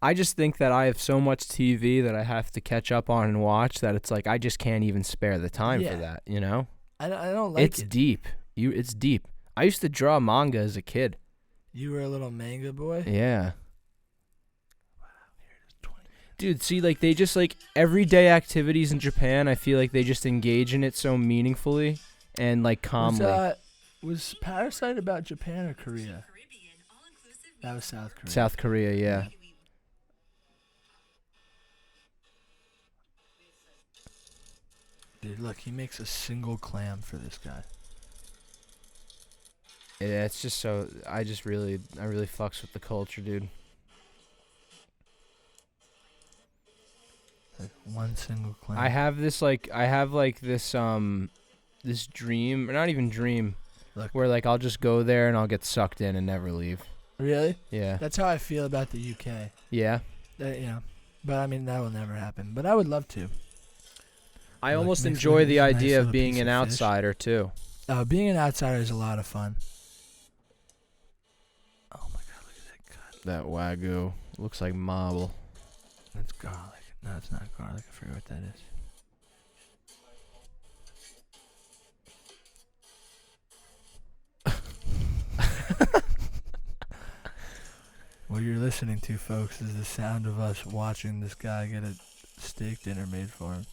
I just think that I have so much TV that I have to catch up on and watch that it's like I just can't even spare the time Yeah. for that, you know? I don't like It's it. deep. It's deep. I used to draw manga as a kid. You were a little manga boy. Yeah. Dude, see, like, they just, like, everyday activities in Japan, I feel like they just engage in it so meaningfully and, like, calmly. Was Parasite about Japan or Korea? That was South Korea. South Korea, yeah. Dude, look, he makes a single clam for this guy. Yeah, it's just so, I really fucks with the culture, dude. Like one single clam. I have this this dream, or not even dream, Look. where, like, I'll just go there and I'll get sucked in and never leave. Really? Yeah. That's how I feel about the UK. Yeah. But I mean that will never happen. But I would love to. I Like, almost mix enjoy with the a nice idea of little being piece an of fish. outsider, too. Being an outsider is a lot of fun. Oh my god, look at that cut. That Wagyu looks like marble. That's garlic. No, it's not garlic. I forget what that is. What you're listening to, folks, is the sound of us watching this guy get a steak dinner made for him.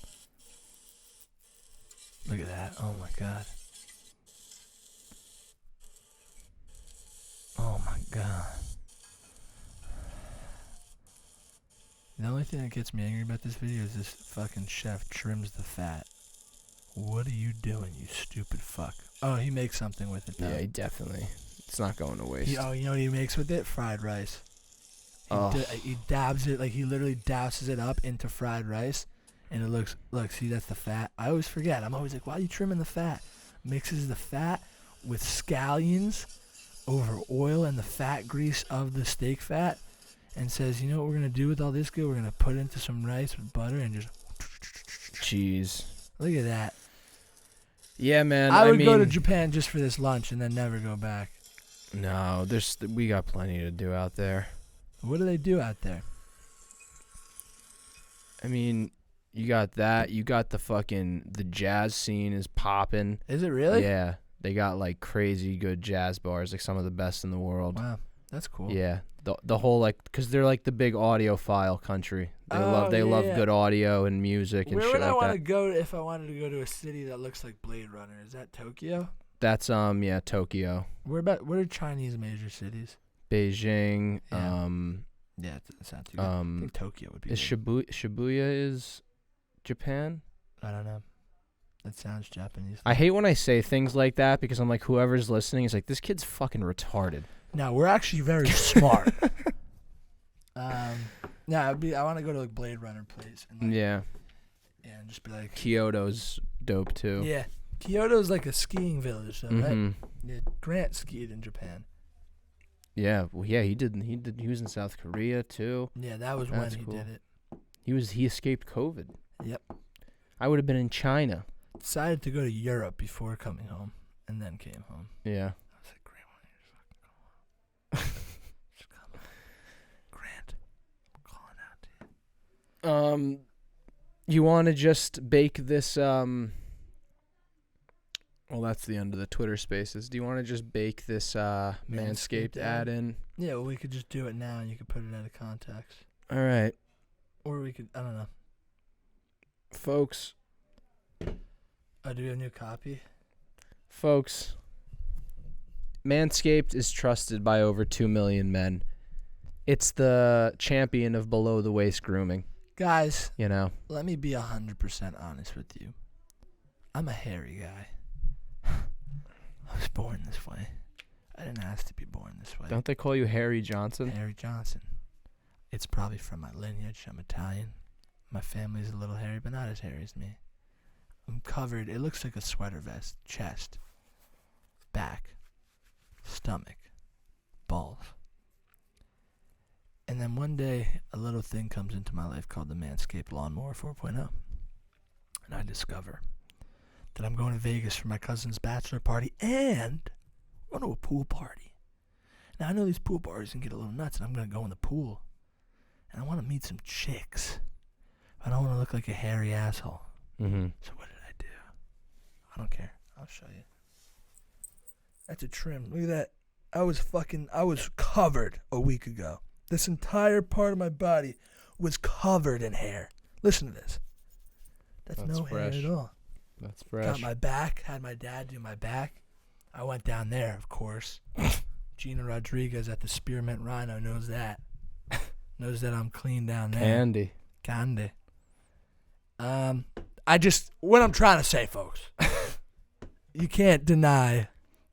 Look at that. Oh my god. Oh my god. The only thing that gets me angry about this video is this fucking chef trims the fat. What are you doing, you stupid fuck? Oh, he makes something with it, though. Yeah, he definitely. It's not going to waste. You know what he makes with it? Fried rice. Oh. He dabs it, like he literally douses it up into fried rice. And it looks, look, see, that's the fat. I always forget. I'm always like, why are you trimming the fat? Mixes the fat with scallions over oil and the fat grease of the steak fat. And says, you know what we're going to do with all this good? We're going to put it into some rice with butter and just... Jeez. Look at that. Yeah, man. I would go to mean, Japan just for this lunch and then never go back. No, we got plenty to do out there. What do they do out there? I mean, you got that. You got the jazz scene is popping. Is it really? Yeah. They got, like, crazy good jazz bars, like some of the best in the world. Wow, that's cool. Yeah. The whole, like, because they're, like, the big audiophile country. They love yeah. good audio and music and Where shit would I like want to that. go if I wanted to go to a city that looks like Blade Runner? Is that Tokyo? That's, yeah, Tokyo. What are Chinese major cities? Beijing, Yeah. Yeah, it's not too good. I think Tokyo would be is good. Shibuya is Japan? I don't know. That sounds Japanese. I hate when I say things like that because I'm like, whoever's listening is like, this kid's fucking retarded. No, we're actually very smart. I want to go to like Blade Runner place. And like, Yeah. Yeah, and just be like. Kyoto's dope too. Yeah, Kyoto's like a skiing village, though, right? Mhm. Yeah, Grant skied in Japan. Yeah. Well, yeah. He did. He was in South Korea too. Yeah, that was That's when he cool. did it. He escaped COVID. Yep. I would have been in China. Decided to go to Europe before coming home, and then came home. Yeah. I was like, Grant, why don't you just fucking come home? Just come home. Grant, I'm calling out to you. You want to just bake this? Well, that's the end of the Twitter Spaces. Do you want to just bake this Manscaped ad in? Yeah, well, we could just do it now, and you could put it out of context. All right. Or we could, I don't know. Folks, Oh, do we have a new copy? Manscaped is trusted by over 2 million men. It's the champion of below-the-waist grooming, Guys, you know. let me be 100% honest with you. I'm a hairy guy. I was born this way. I didn't ask to be born this way. Don't they call you Harry Johnson? Harry Johnson. It's probably from my lineage. I'm Italian. My family's a little hairy, but not as hairy as me. I'm covered. It looks like a sweater vest. Chest. Back. Stomach. Balls. And then one day, a little thing comes into my life called the Manscaped Lawnmower 4.0. And I discover that I'm going to Vegas for my cousin's bachelor party and I'm going to a pool party. Now, I know these pool parties can get a little nuts, and I'm going to go in the pool. And I want to meet some chicks. I don't want to look like a hairy asshole. Mm-hmm. So what did I do? I don't care. I'll show you. That's a trim. Look at that. I was covered a week ago. This entire part of my body was covered in hair. Listen to this. That's no fresh. hair at all. That's fresh. Got my back. Had my dad do my back. I went down there, of course. Gina Rodriguez at the Spearmint Rhino knows that. Knows that I'm clean down there. Candy. What I'm trying to say, folks, you can't deny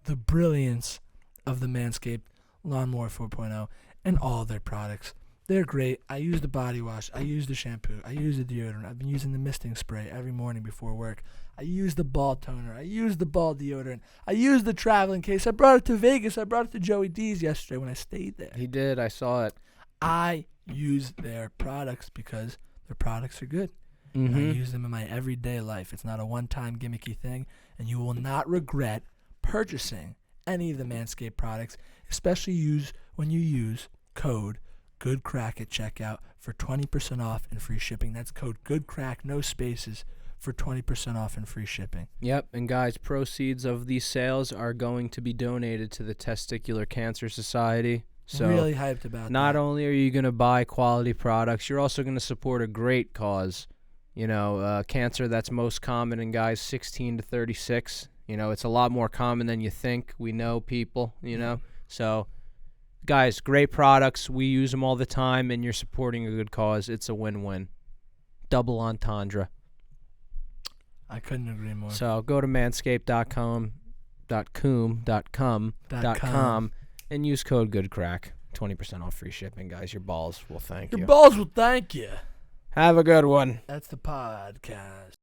the brilliance of the Manscaped Lawnmower 4.0 and all their products. They're great. I use the body wash. I use the shampoo. I use the deodorant. I've been using the misting spray every morning before work. I use the ball toner. I use the ball deodorant. I use the traveling case. I brought it to Vegas. I brought it to Joey D's yesterday when I stayed there. He did. I saw it. I use their products because their products are good. Mm-hmm. And I use them in my everyday life. It's not a one-time gimmicky thing, and you will not regret purchasing any of the Manscaped products, especially when you use code GOODCRACK at checkout for 20% off and free shipping. That's code GOODCRACK, no spaces, for 20% off and free shipping. Yep, and guys, proceeds of these sales are going to be donated to the Testicular Cancer Society. So really hyped about that. Not only are you going to buy quality products, you're also going to support a great cause. You know, cancer that's most common in guys 16 to 36. You know, it's a lot more common than you think. We know people, you know. So, guys, great products. We use them all the time, and you're supporting a good cause. It's a win-win. Double entendre. I couldn't agree more. So go to manscaped.com, and use code GOODCRACK. 20% off free shipping, guys. Your balls will thank you. Your balls will thank you. Have a good one. That's the podcast.